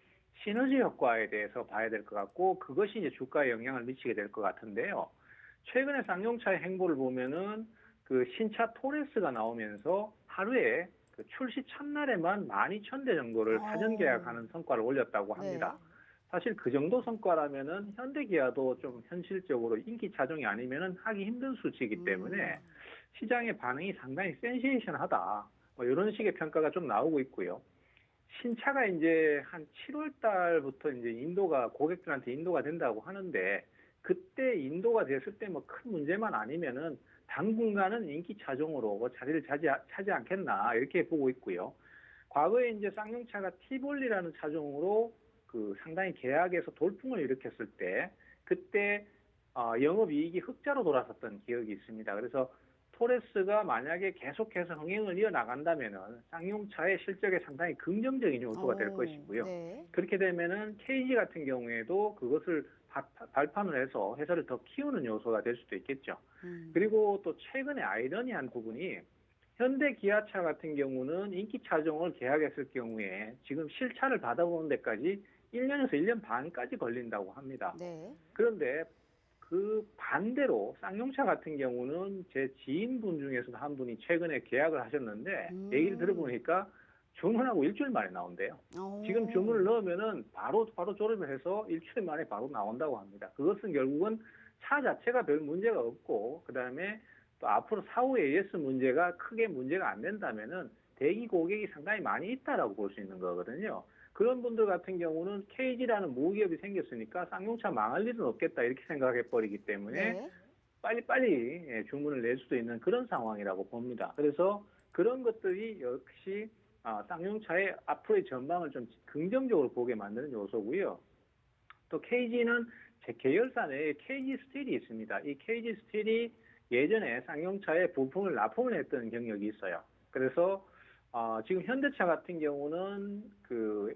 시너지 효과에 대해서 봐야 될 것 같고 그것이 이제 주가에 영향을 미치게 될 것 같은데요. 최근에 쌍용차의 행보를 보면은 그 신차 토레스가 나오면서 하루에 그 출시 첫날에만 12,000대 정도를 사전 계약하는 성과를 올렸다고 합니다. 네. 사실 그 정도 성과라면은 현대기아도 좀 현실적으로 인기 차종이 아니면은 하기 힘든 수치이기 때문에 시장의 반응이 상당히 센세이션하다. 뭐 이런 식의 평가가 좀 나오고 있고요. 신차가 이제 한 7월 달부터 이제 인도가 고객들한테 인도가 된다고 하는데 그때 인도가 됐을 때 뭐 큰 문제만 아니면은 당분간은 인기 차종으로 뭐 자리를 차지 않겠나 이렇게 보고 있고요. 과거에 이제 쌍용차가 티볼리라는 차종으로 그 상당히 계약에서 돌풍을 일으켰을 때 그때 영업이익이 흑자로 돌아섰던 기억이 있습니다. 그래서 토레스가 만약에 계속해서 흥행을 이어나간다면은 쌍용차의 실적에 상당히 긍정적인 요소가 될 것이고요. 네. 그렇게 되면은 KG 같은 경우에도 그것을 발판을 해서 회사를 더 키우는 요소가 될 수도 있겠죠. 그리고 또 최근에 아이러니한 부분이 현대 기아차 같은 경우는 인기 차종을 계약했을 경우에 지금 실차를 받아보는 데까지 1년에서 1년 반까지 걸린다고 합니다. 네. 그런데 그 반대로 쌍용차 같은 경우는 제 지인분 중에서도 한 분이 최근에 계약을 하셨는데 얘기를 들어보니까 주문하고 일주일 만에 나온대요. 지금 주문을 넣으면은 바로 조립을 해서 일주일 만에 바로 나온다고 합니다. 그것은 결국은 차 자체가 별 문제가 없고 그다음에 또 앞으로 사후 AS 문제가 크게 문제가 안 된다면은 대기 고객이 상당히 많이 있다라고 볼 수 있는 거거든요. 그런 분들 같은 경우는 KG라는 모기업이 생겼으니까 쌍용차 망할 일은 없겠다 이렇게 생각해 버리기 때문에 네. 빨리빨리 주문을 낼 수도 있는 그런 상황이라고 봅니다. 그래서 그런 것들이 역시 쌍용차의 앞으로의 전망을 좀 긍정적으로 보게 만드는 요소고요. 또 KG는 제 계열사 내에 KG 스틸이 있습니다. 이 KG 스틸이 예전에 쌍용차에 부품을 납품을 했던 경력이 있어요. 그래서 지금 현대차 같은 경우는 그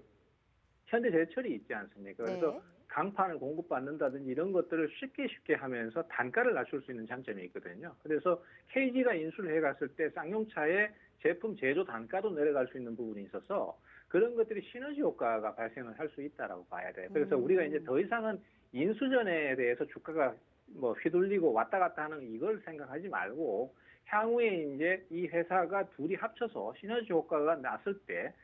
현대제철이 있지 않습니까? 그래서 네. 강판을 공급받는다든지 이런 것들을 쉽게 하면서 단가를 낮출 수 있는 장점이 있거든요. 그래서 KG가 인수를 해갔을 때 쌍용차의 제품 제조 단가도 내려갈 수 있는 부분이 있어서 그런 것들이 시너지 효과가 발생을 할 수 있다라고 봐야 돼요. 그래서 우리가 이제 더 이상은 인수전에 대해서 주가가 뭐 휘둘리고 왔다 갔다 하는 이걸 생각하지 말고 향후에 이제 이 회사가 둘이 합쳐서 시너지 효과가 났을 때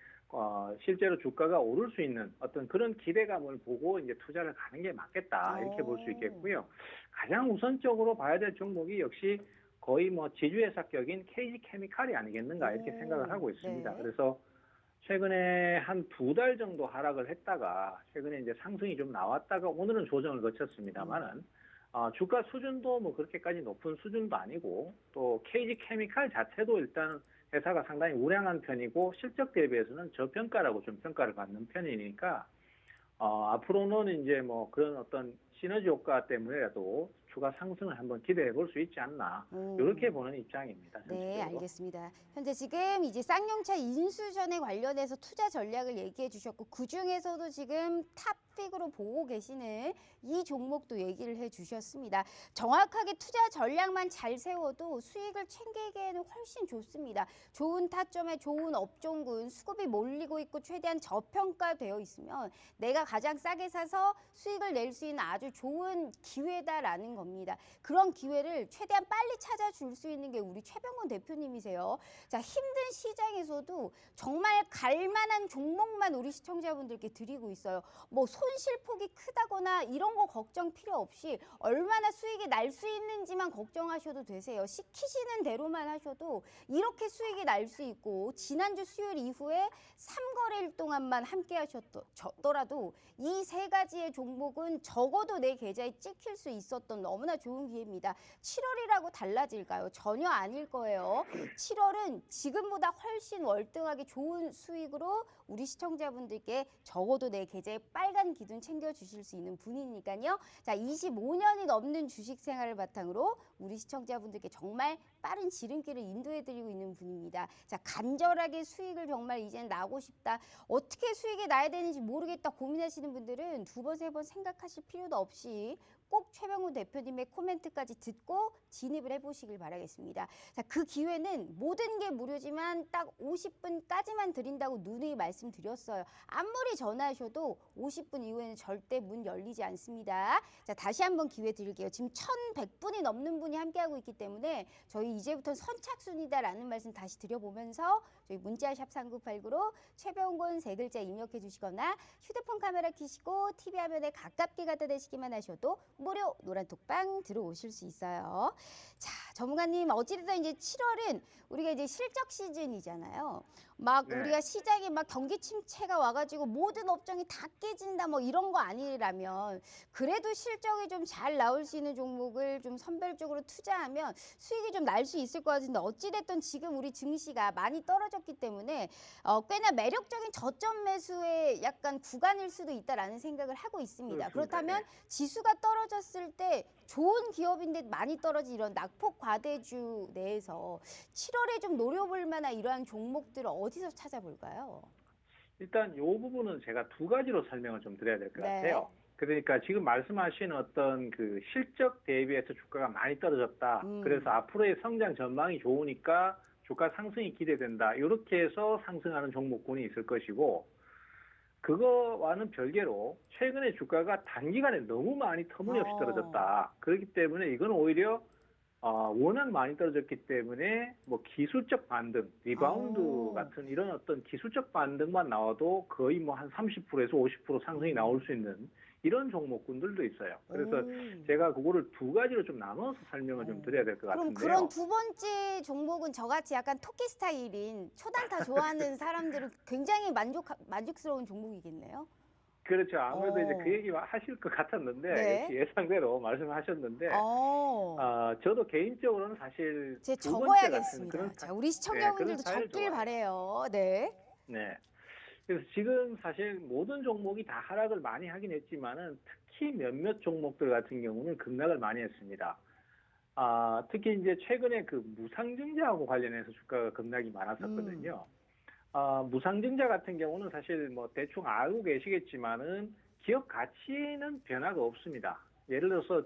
실제로 주가가 오를 수 있는 어떤 그런 기대감을 보고 이제 투자를 가는 게 맞겠다 이렇게 볼 수 있겠고요. 가장 우선적으로 봐야 될 종목이 역시 거의 뭐 지주회사격인 KG케미칼이 아니겠는가 이렇게 생각을 하고 있습니다. 네. 그래서 최근에 한 2달 정도 하락을 했다가 최근에 이제 상승이 좀 나왔다가 오늘은 조정을 거쳤습니다만은 주가 수준도 뭐 그렇게까지 높은 수준도 아니고 또 KG케미칼 자체도 일단 회사가 상당히 우량한 편이고 실적 대비해서는 저평가라고 좀 평가를 받는 편이니까 앞으로는 이제 뭐 그런 어떤 시너지 효과 때문에라도 추가 상승을 한번 기대해 볼 수 있지 않나 이렇게 보는 입장입니다. 네, 전체적으로. 알겠습니다. 현재 지금 이제 쌍용차 인수전에 관련해서 투자 전략을 얘기해 주셨고 그중에서도 지금 탑픽으로 보고 계시는 이 종목도 얘기를 해 주셨습니다. 정확하게 투자 전략만 잘 세워도 수익을 챙기기에는 훨씬 좋습니다. 좋은 타점에 좋은 업종군 수급이 몰리고 있고 최대한 저평가되어 있으면 내가 가장 싸게 사서 수익을 낼 수 있는 아주 좋은 기회다라는 겁니다. 그런 기회를 최대한 빨리 찾아줄 수 있는 게 우리 최병곤 대표님이세요. 자, 힘든 시장에서도 정말 갈만한 종목만 우리 시청자분들께 드리고 있어요. 뭐 손실폭이 크다거나 이런 거 걱정 필요 없이 얼마나 수익이 날 수 있는지만 걱정하셔도 되세요. 시키시는 대로만 하셔도 이렇게 수익이 날 수 있고, 지난주 수요일 이후에 3거래일 동안만 함께 하셨더라도 이 세 가지의 종목은 적어도 내 계좌에 찍힐 수 있었던 너무나 좋은 기회입니다. 7월이라고 달라질까요? 전혀 아닐 거예요. 7월은 지금보다 훨씬 월등하게 좋은 수익으로 우리 시청자분들께 적어도 내 계좌에 빨간 기둥 챙겨주실 수 있는 분이니까요. 자, 25년이 넘는 주식 생활을 바탕으로 우리 시청자분들께 정말 빠른 지름길을 인도해드리고 있는 분입니다. 자, 간절하게 수익을 정말 이제는 나고 싶다. 어떻게 수익이 나야 되는지 모르겠다 고민하시는 분들은 두 번, 세 번 생각하실 필요도 없이 꼭 최병곤 대표님의 코멘트까지 듣고 진입을 해보시길 바라겠습니다. 자, 그 기회는 모든 게 무료지만 딱 50분까지만 드린다고 누누이 말씀드렸어요. 아무리 전화하셔도 50분 이후에는 절대 문 열리지 않습니다. 자, 다시 한번 기회 드릴게요. 지금 1,100분이 넘는 분이 함께하고 있기 때문에 저희 이제부터 선착순이다라는 말씀 다시 드려보면서 저희 문자샵 3989로 최병곤 세 글자 입력해 주시거나 휴대폰 카메라 켜시고 TV 화면에 가깝게 갖다 대시기만 하셔도 무료 노란톡방 들어오실 수 있어요. 자, 전문가님, 어찌됐든 이제 7월은 우리가 이제 실적 시즌이잖아요. 막 네. 우리가 시장에 막 경기 침체가 와가지고 모든 업종이 다 깨진다 뭐 이런 거 아니라면 그래도 실적이 좀 잘 나올 수 있는 종목을 좀 선별적으로 투자하면 수익이 좀 날 수 있을 것 같은데, 어찌됐든 지금 우리 증시가 많이 떨어졌기 때문에 꽤나 매력적인 저점 매수의 약간 구간일 수도 있다라는 생각을 하고 있습니다. 그렇습니다. 그렇다면 지수가 떨어졌을 때 좋은 기업인데 많이 떨어진 이런 낙폭 과대주 내에서 7월에 좀 노려볼 만한 이러한 종목들을 어디서 찾아볼까요? 일단 이 부분은 제가 두 가지로 설명을 좀 드려야 될 것 네. 같아요. 그러니까 지금 말씀하신 어떤 그 실적 대비해서 주가가 많이 떨어졌다. 그래서 앞으로의 성장 전망이 좋으니까 주가 상승이 기대된다. 이렇게 해서 상승하는 종목군이 있을 것이고, 그거와는 별개로 최근에 주가가 단기간에 너무 많이 터무니없이 떨어졌다. 그렇기 때문에 이건 오히려 워낙 많이 떨어졌기 때문에 뭐 기술적 반등, 리바운드 같은 이런 어떤 기술적 반등만 나와도 거의 뭐 한 30%에서 50% 상승이 나올 수 있는 이런 종목군들도 있어요. 그래서 제가 그거를 두 가지로 좀 나눠서 설명을 좀 드려야 될 것 그럼 같은데요. 그런 두 번째 종목은 저같이 약간 토끼 스타일인 초단타 좋아하는 사람들은 굉장히 만족스러운 종목이겠네요. 그렇죠. 아무래도 이제 그 얘기 하실 것 같았는데 네. 역시 예상대로 말씀하셨는데 저도 개인적으로는 사실 제 두 번째 같은 적어야겠습니다. 그런 자, 우리 시청자분들도 그런 스타일 적길 좋아해요. 바래요. 네. 네. 그래서 지금 사실 모든 종목이 다 하락을 많이 하긴 했지만은 특히 몇몇 종목들 같은 경우는 급락을 많이 했습니다. 특히 이제 최근에 그 무상증자하고 관련해서 주가가 급락이 많았었거든요. 무상증자 같은 경우는 사실 뭐 대충 알고 계시겠지만은 기업 가치는 변화가 없습니다. 예를 들어서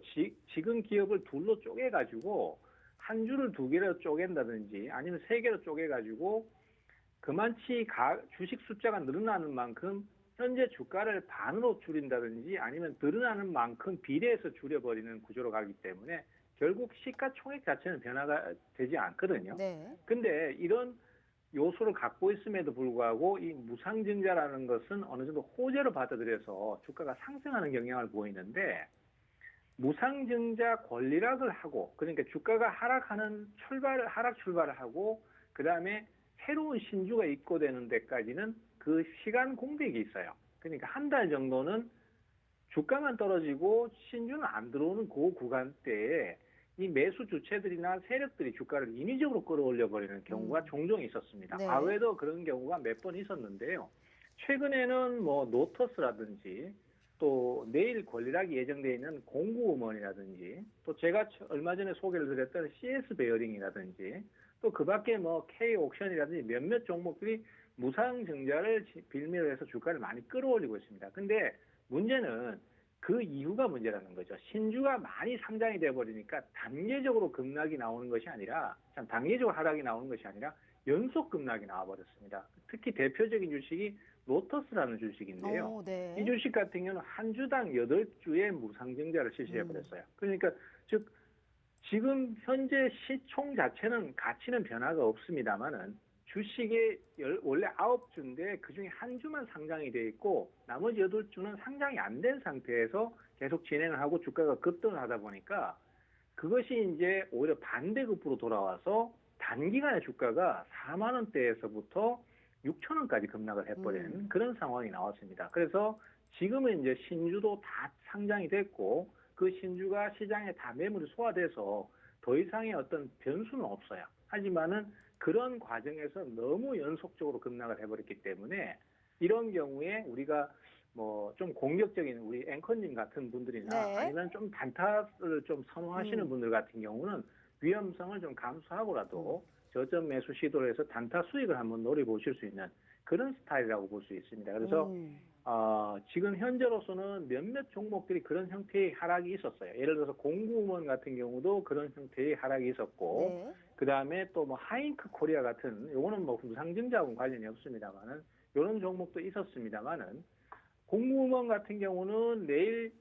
지금 기업을 둘로 쪼개가지고 한 주를 두 개로 쪼갠다든지 아니면 세 개로 쪼개가지고 그만치 주식 숫자가 늘어나는 만큼 현재 주가를 반으로 줄인다든지 아니면 늘어나는 만큼 비례해서 줄여버리는 구조로 가기 때문에 결국 시가총액 자체는 변화가 되지 않거든요. 네. 근데 이런 요소를 갖고 있음에도 불구하고 이 무상증자라는 것은 어느 정도 호재로 받아들여서 주가가 상승하는 경향을 보이는데, 무상증자 권리락을 하고 그러니까 주가가 하락 출발을 하고 그 다음에 새로운 신주가 입고되는 데까지는 그 시간 공백이 있어요. 그러니까 한 달 정도는 주가만 떨어지고 신주는 안 들어오는 그 구간대에 이 매수 주체들이나 세력들이 주가를 인위적으로 끌어올려 버리는 경우가 종종 있었습니다. 네. 과거에도 그런 경우가 몇 번 있었는데요. 최근에는 뭐 노터스라든지 또 내일 권리락이 예정되어 있는 공구음원이라든지 또 제가 얼마 전에 소개를 드렸던 CS 베어링이라든지 또 그 밖에 뭐 K 옥션이라든지 몇몇 종목들이 무상증자를 빌미로 해서 주가를 많이 끌어올리고 있습니다. 근데 문제는 그 이유가 문제라는 거죠. 신주가 많이 상장이 돼버리니까 단계적으로 급락이 나오는 것이 아니라, 단계적으로 하락이 나오는 것이 아니라 연속 급락이 나와버렸습니다. 특히 대표적인 주식이 로터스라는 주식인데요. 오, 네. 이 주식 같은 경우는 한 주당 8주의 무상증자를 실시해버렸어요. 그러니까 즉 지금 현재 시총 자체는 가치는 변화가 없습니다만은 주식의 원래 9주인데 그중에 한 주만 상장이 돼 있고 나머지 8주는 상장이 안 된 상태에서 계속 진행을 하고 주가가 급등을 하다 보니까 그것이 이제 오히려 반대급부로 돌아와서 단기간에 주가가 4만 원대에서부터 6천 원까지 급락을 해버린 그런 상황이 나왔습니다. 그래서 지금은 이제 신주도 다 상장이 됐고 그 신주가 시장에 다 매물이 소화돼서 더 이상의 어떤 변수는 없어요. 하지만은 그런 과정에서 너무 연속적으로 급락을 해버렸기 때문에 이런 경우에 우리가 뭐 좀 공격적인 우리 앵커님 같은 분들이나 네. 아니면 좀 단타를 좀 선호하시는 분들 같은 경우는 위험성을 좀 감수하고라도 저점 매수 시도를 해서 단타 수익을 한번 노려보실 수 있는 그런 스타일이라고 볼 수 있습니다. 그래서 지금 현재로서는 몇몇 종목들이 그런 형태의 하락이 있었어요. 예를 들어서 공구음원 같은 경우도 그런 형태의 하락이 있었고, 네. 그 다음에 또 뭐 하잉크 코리아 같은, 요거는 뭐 무상증자하고는 관련이 없습니다만은, 이런 종목도 있었습니다만은, 공구음원 같은 경우는 내일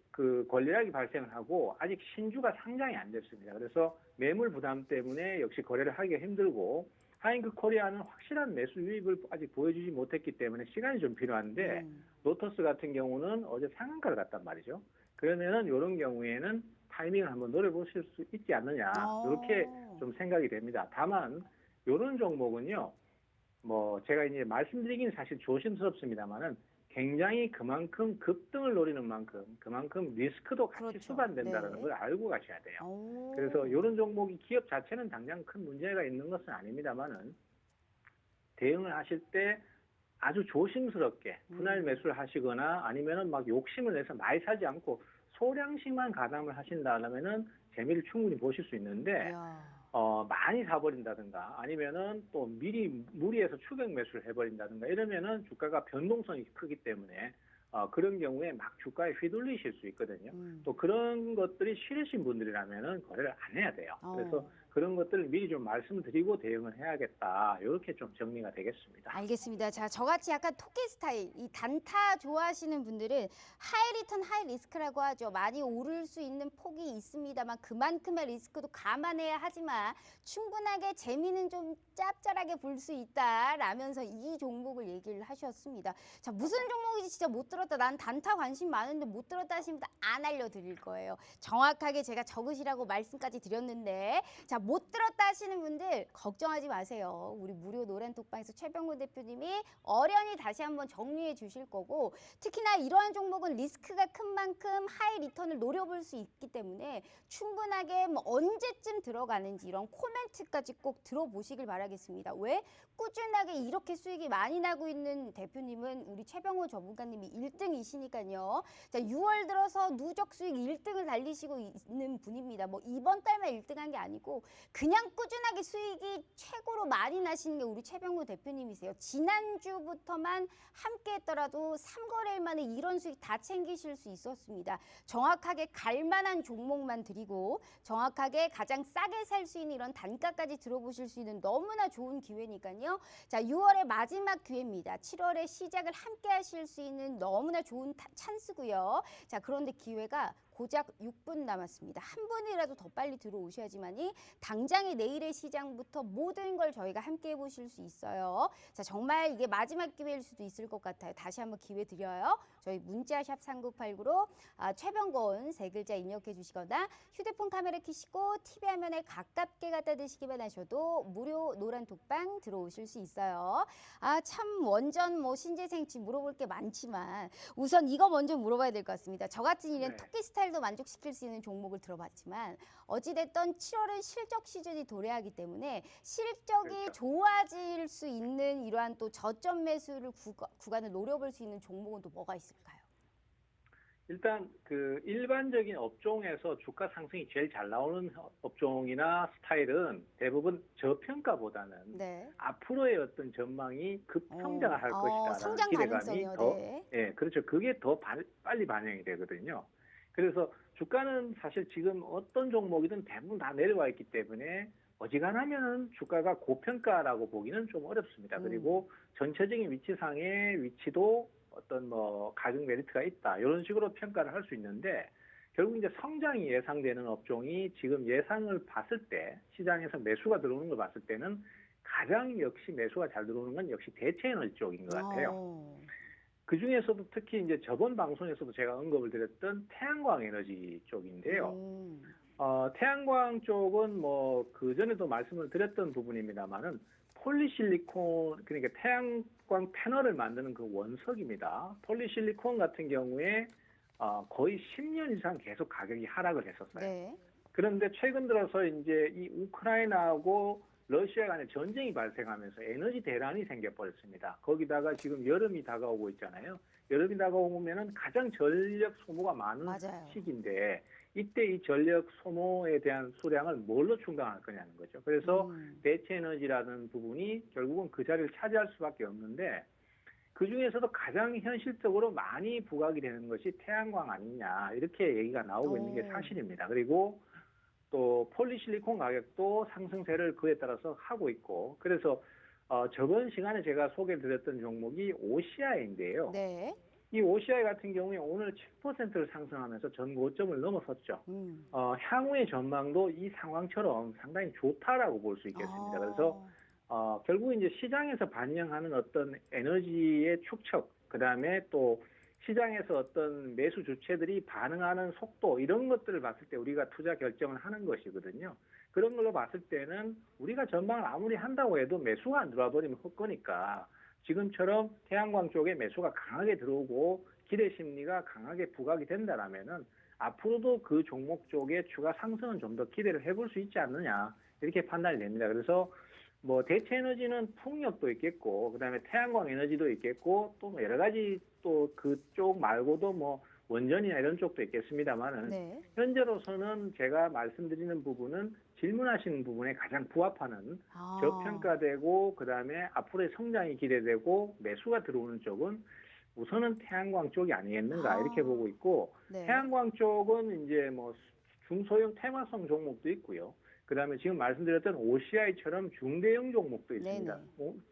그 권리락이 발생을 하고 아직 신주가 상장이 안 됐습니다. 그래서 매물 부담 때문에 역시 거래를 하기가 힘들고 하잉크 코리아는 확실한 매수 유입을 아직 보여주지 못했기 때문에 시간이 좀 필요한데 로터스 같은 경우는 어제 상한가를 갔단 말이죠. 그러면은 이런 경우에는 타이밍을 한번 노려보실 수 있지 않느냐 이렇게 좀 생각이 됩니다. 다만 이런 종목은요. 뭐 제가 이제 말씀드리긴 사실 조심스럽습니다만은 굉장히 그만큼 급등을 노리는 만큼 그만큼 리스크도 같이 그렇죠. 수반된다는 네. 걸 알고 가셔야 돼요. 그래서 이런 종목이 기업 자체는 당장 큰 문제가 있는 것은 아닙니다만은 대응을 하실 때 아주 조심스럽게 분할 매수를 하시거나 아니면은 막 욕심을 내서 많이 사지 않고 소량씩만 가담을 하신다면은 재미를 충분히 보실 수 있는데 이야. 많이 사버린다든가 아니면은 또 미리 무리해서 추격 매수를 해버린다든가 이러면은 주가가 변동성이 크기 때문에 그런 경우에 막 주가에 휘둘리실 수 있거든요. 또 그런 것들이 싫으신 분들이라면은 거래를 안 해야 돼요. 그래서 그런 것들을 미리 좀 말씀드리고 대응을 해야겠다. 이렇게 좀 정리가 되겠습니다. 알겠습니다. 자, 저같이 약간 토끼 스타일, 이 단타 좋아하시는 분들은 하이 리턴 하이 리스크라고 하죠. 많이 오를 수 있는 폭이 있습니다만 그만큼의 리스크도 감안해야 하지만 충분하게 재미는 좀 짭짤하게 볼 수 있다라면서 이 종목을 얘기를 하셨습니다. 자, 무슨 종목인지 진짜 못 들었다. 난 단타 관심 많은데 못 들었다 하시면 안 알려드릴 거예요. 정확하게 제가 적으시라고 말씀까지 드렸는데 자, 못 들었다 하시는 분들 걱정하지 마세요. 우리 무료 노란톡방에서 최병훈 대표님이 어련히 다시 한번 정리해 주실 거고 특히나 이러한 종목은 리스크가 큰 만큼 하이 리턴을 노려볼 수 있기 때문에 충분하게 뭐 언제쯤 들어가는지 이런 코멘트까지 꼭 들어보시길 바라겠습니다. 왜? 꾸준하게 이렇게 수익이 많이 나고 있는 대표님은 우리 최병훈 전문가님이 1등이시니까요. 자, 6월 들어서 누적 수익 1등을 달리시고 있는 분입니다. 뭐 이번 달만 1등한 게 아니고 그냥 꾸준하게 수익이 최고로 많이 나시는 게 우리 최병무 대표님이세요. 지난주부터만 함께 했더라도 3거래일 만에 이런 수익 다 챙기실 수 있었습니다. 정확하게 갈만한 종목만 드리고 정확하게 가장 싸게 살 수 있는 이런 단가까지 들어보실 수 있는 너무나 좋은 기회니까요. 자, 6월의 마지막 기회입니다. 7월의 시작을 함께 하실 수 있는 너무나 좋은 찬스고요. 자, 그런데 기회가 고작 6분 남았습니다. 한 분이라도 더 빨리 들어오셔야지만이 당장의 내일의 시장부터 모든 걸 저희가 함께 해보실 수 있어요. 자, 정말 이게 마지막 기회일 수도 있을 것 같아요. 다시 한번 기회 드려요. 저희 문자샵 3989로 최병곤 세 글자 입력해 주시거나 휴대폰 카메라 켜시고 TV 화면에 가깝게 갖다 대시기만 하셔도 무료 노란 톡방 들어오실 수 있어요. 참 원전 뭐 신재생치 물어볼 게 많지만 우선 이거 먼저 물어봐야 될 것 같습니다. 저 같은 일은 토끼 스타일도 만족시킬 수 있는 종목을 들어봤지만 어찌됐던 7월은 실적 시즌이 도래하기 때문에 실적이 그렇죠. 좋아질 수 있는 이러한 또 저점 매수를 구간을 노려볼 수 있는 종목은 또 뭐가 있을까요? 일단 그 일반적인 업종에서 주가 상승이 제일 잘 나오는 업종이나 스타일은 대부분 저평가보다는 네. 앞으로의 어떤 전망이 급성장을 할 것이다라는 성장 기대감이 가능성이요. 더, 네. 예, 그렇죠. 그게 더 빨리 반영이 되거든요. 그래서 주가는 사실 지금 어떤 종목이든 대부분 다 내려와 있기 때문에 어지간하면은 주가가 고평가라고 보기는 좀 어렵습니다. 그리고 전체적인 위치상의 위치도 어떤 뭐 가격 메리트가 있다. 이런 식으로 평가를 할 수 있는데 결국 이제 성장이 예상되는 업종이 지금 예상을 봤을 때 시장에서 매수가 들어오는 걸 봤을 때는 가장 역시 매수가 잘 들어오는 건 역시 대체에너지 쪽인 것 같아요. 그 중에서도 특히 이제 저번 방송에서도 제가 언급을 드렸던 태양광 에너지 쪽인데요. 태양광 쪽은 뭐 그전에도 말씀을 드렸던 부분입니다만은 폴리실리콘, 그러니까 태양광 패널을 만드는 그 원석입니다. 폴리실리콘 같은 경우에 거의 10년 이상 계속 가격이 하락을 했었어요. 네. 그런데 최근 들어서 이제 이 우크라이나하고 러시아 간의 전쟁이 발생하면서 에너지 대란이 생겨버렸습니다. 거기다가 지금 여름이 다가오고 있잖아요. 여름이 다가오면은 가장 전력 소모가 많은 맞아요. 시기인데 이때 이 전력 소모에 대한 수량을 뭘로 충당할 거냐는 거죠. 그래서 대체 에너지라는 부분이 결국은 그 자리를 차지할 수밖에 없는데 그 중에서도 가장 현실적으로 많이 부각이 되는 것이 태양광 아니냐 이렇게 얘기가 나오고 있는 게 사실입니다. 그리고 또 폴리실리콘 가격도 상승세를 그에 따라서 하고 있고 그래서 저번 시간에 제가 소개드렸던 종목이 OCI인데요. 네. 이 OCI 같은 경우에 오늘 7%를 상승하면서 전 고점을 넘어섰죠. 향후의 전망도 이 상황처럼 상당히 좋다라고 볼 수 있겠습니다. 그래서 결국 이제 시장에서 반영하는 어떤 에너지의 축적, 그 다음에 또 시장에서 어떤 매수 주체들이 반응하는 속도 이런 것들을 봤을 때 우리가 투자 결정을 하는 것이거든요. 그런 걸로 봤을 때는 우리가 전망을 아무리 한다고 해도 매수가 안 들어와 버리면 헛거니까 지금처럼 태양광 쪽에 매수가 강하게 들어오고 기대 심리가 강하게 부각이 된다라면은 앞으로도 그 종목 쪽의 추가 상승은 좀 더 기대를 해볼 수 있지 않느냐 이렇게 판단이 됩니다. 그래서 뭐 대체 에너지는 풍력도 있겠고 그다음에 태양광 에너지도 있겠고 또 여러 가지 또 그쪽 말고도 뭐 원전이나 이런 쪽도 있겠습니다만은 네. 현재로서는 제가 말씀드리는 부분은 질문하시는 부분에 가장 부합하는 저평가되고 그다음에 앞으로의 성장이 기대되고 매수가 들어오는 쪽은 우선은 태양광 쪽이 아니겠는가 이렇게 보고 있고 네. 태양광 쪽은 이제 뭐 중소형 테마성 종목도 있고요. 그다음에 지금 말씀드렸던 OCI처럼 중대형 종목도 있습니다.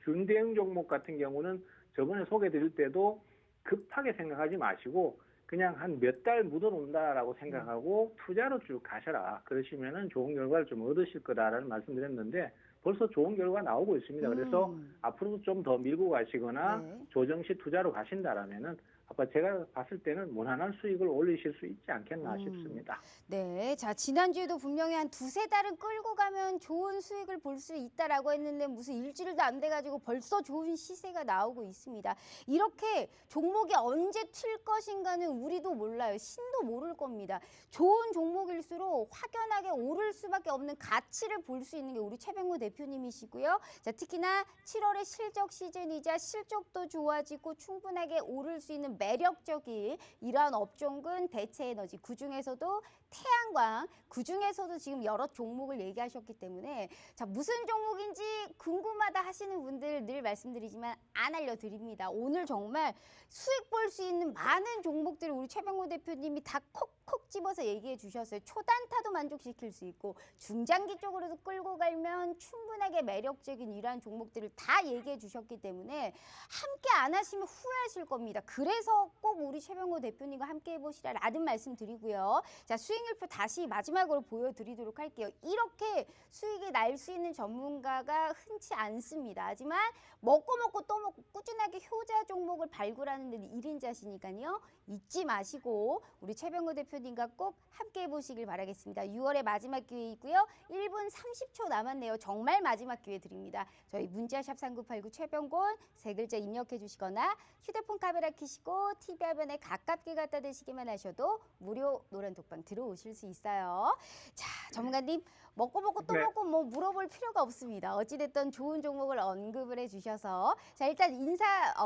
중대형 종목 같은 경우는 저번에 소개드릴 때도 급하게 생각하지 마시고 그냥 한 몇 달 묻어놓는다라고 생각하고 투자로 쭉 가셔라. 그러시면은 좋은 결과를 좀 얻으실 거다라는 말씀드렸는데 벌써 좋은 결과가 나오고 있습니다. 그래서 앞으로도 좀 더 밀고 가시거나 네. 조정 시 투자로 가신다라면은 아까 제가 봤을 때는 무난한 수익을 올리실 수 있지 않겠나 싶습니다. 네. 자, 지난주에도 분명히 한 두세 달은 끌고 가면 좋은 수익을 볼 수 있다라고 했는데 무슨 일주일도 안 돼가지고 벌써 좋은 시세가 나오고 있습니다. 이렇게 종목이 언제 튈 것인가는 우리도 몰라요. 신도 모를 겁니다. 좋은 종목일수록 확연하게 오를 수밖에 없는 가치를 볼 수 있는 게 우리 최병호 대표님이시고요. 자, 특히나 7월의 실적 시즌이자 실적도 좋아지고 충분하게 오를 수 있는 매력적인 이러한 업종군 대체에너지 그중에서도 태양광 그중에서도 지금 여러 종목을 얘기하셨기 때문에 자 무슨 종목인지 궁금하다 하시는 분들 늘 말씀드리지만 안 알려드립니다. 오늘 정말 수익 볼 수 있는 많은 종목들을 우리 최병호 대표님이 다 콕콕 집어서 얘기해 주셨어요. 초단타도 만족시킬 수 있고 중장기 쪽으로도 끌고 가면 충분하게 매력적인 이러한 종목들을 다 얘기해 주셨기 때문에 함께 안 하시면 후회하실 겁니다. 그래서 꼭 우리 최병호 대표님과 함께 해보시라라는 말씀 드리고요. 자 수익률표 다시 마지막으로 보여드리도록 할게요. 이렇게 수익이 날 수 있는 전문가가 흔치 않습니다. 하지만 먹고 또 먹고 꾸준하게 효자 종목을 발굴하는 데는 1인자시니까요. 잊지 마시고 우리 최병호 대표님과 꼭 함께 해보시길 바라겠습니다. 6월의 마지막 기회이고요. 1분 30초 남았네요. 정말 마지막 기회 드립니다. 저희 문자샵 3989 최병곤 세 글자 입력해 주시거나 휴대폰 카메라 켜시고 TV 화면에 가깝게 갖다 대시기만 하셔도 무료 노란 독방 들어오실 수 있어요. 자, 전문가님 먹고 또 네. 먹고 뭐 물어볼 필요가 없습니다. 어찌됐든 좋은 종목을 언급을 해주셔서 자 일단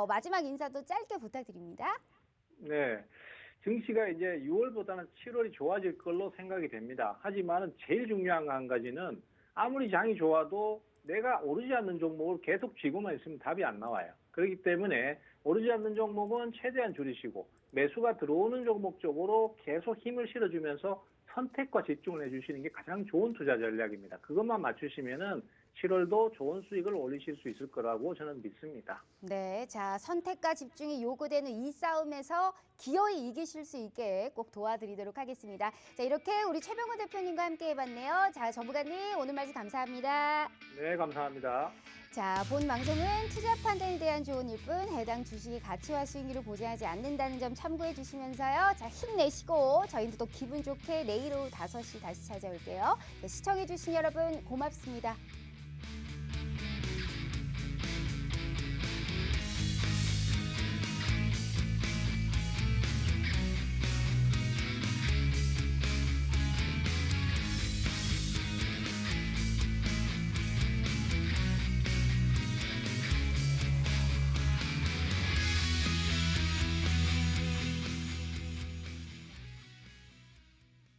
마지막 인사도 짧게 부탁드립니다. 네. 증시가 이제 6월보다는 7월이 좋아질 걸로 생각이 됩니다. 하지만 제일 중요한 한 가지는 아무리 장이 좋아도 내가 오르지 않는 종목을 계속 쥐고만 있으면 답이 안 나와요. 그렇기 때문에 오르지 않는 종목은 최대한 줄이시고 매수가 들어오는 종목 쪽으로 계속 힘을 실어주면서 선택과 집중을 해주시는 게 가장 좋은 투자 전략입니다. 그것만 맞추시면은 7월도 좋은 수익을 올리실 수 있을 거라고 저는 믿습니다. 네, 자, 선택과 집중이 요구되는 이 싸움에서 기어이 이기실 수 있게 꼭 도와드리도록 하겠습니다. 자, 이렇게 우리 최병호 대표님과 함께 해봤네요. 자, 전무관님 오늘 말씀 감사합니다. 네, 감사합니다. 자, 본 방송은 투자 판단에 대한 조언일 뿐 해당 주식의 가치와 수익률을 보장하지 않는다는 점 참고해 주시면서요. 자, 힘내시고 저희도 또 기분 좋게 내일 오후 5시 다시 찾아올게요. 네, 시청해 주신 여러분 고맙습니다.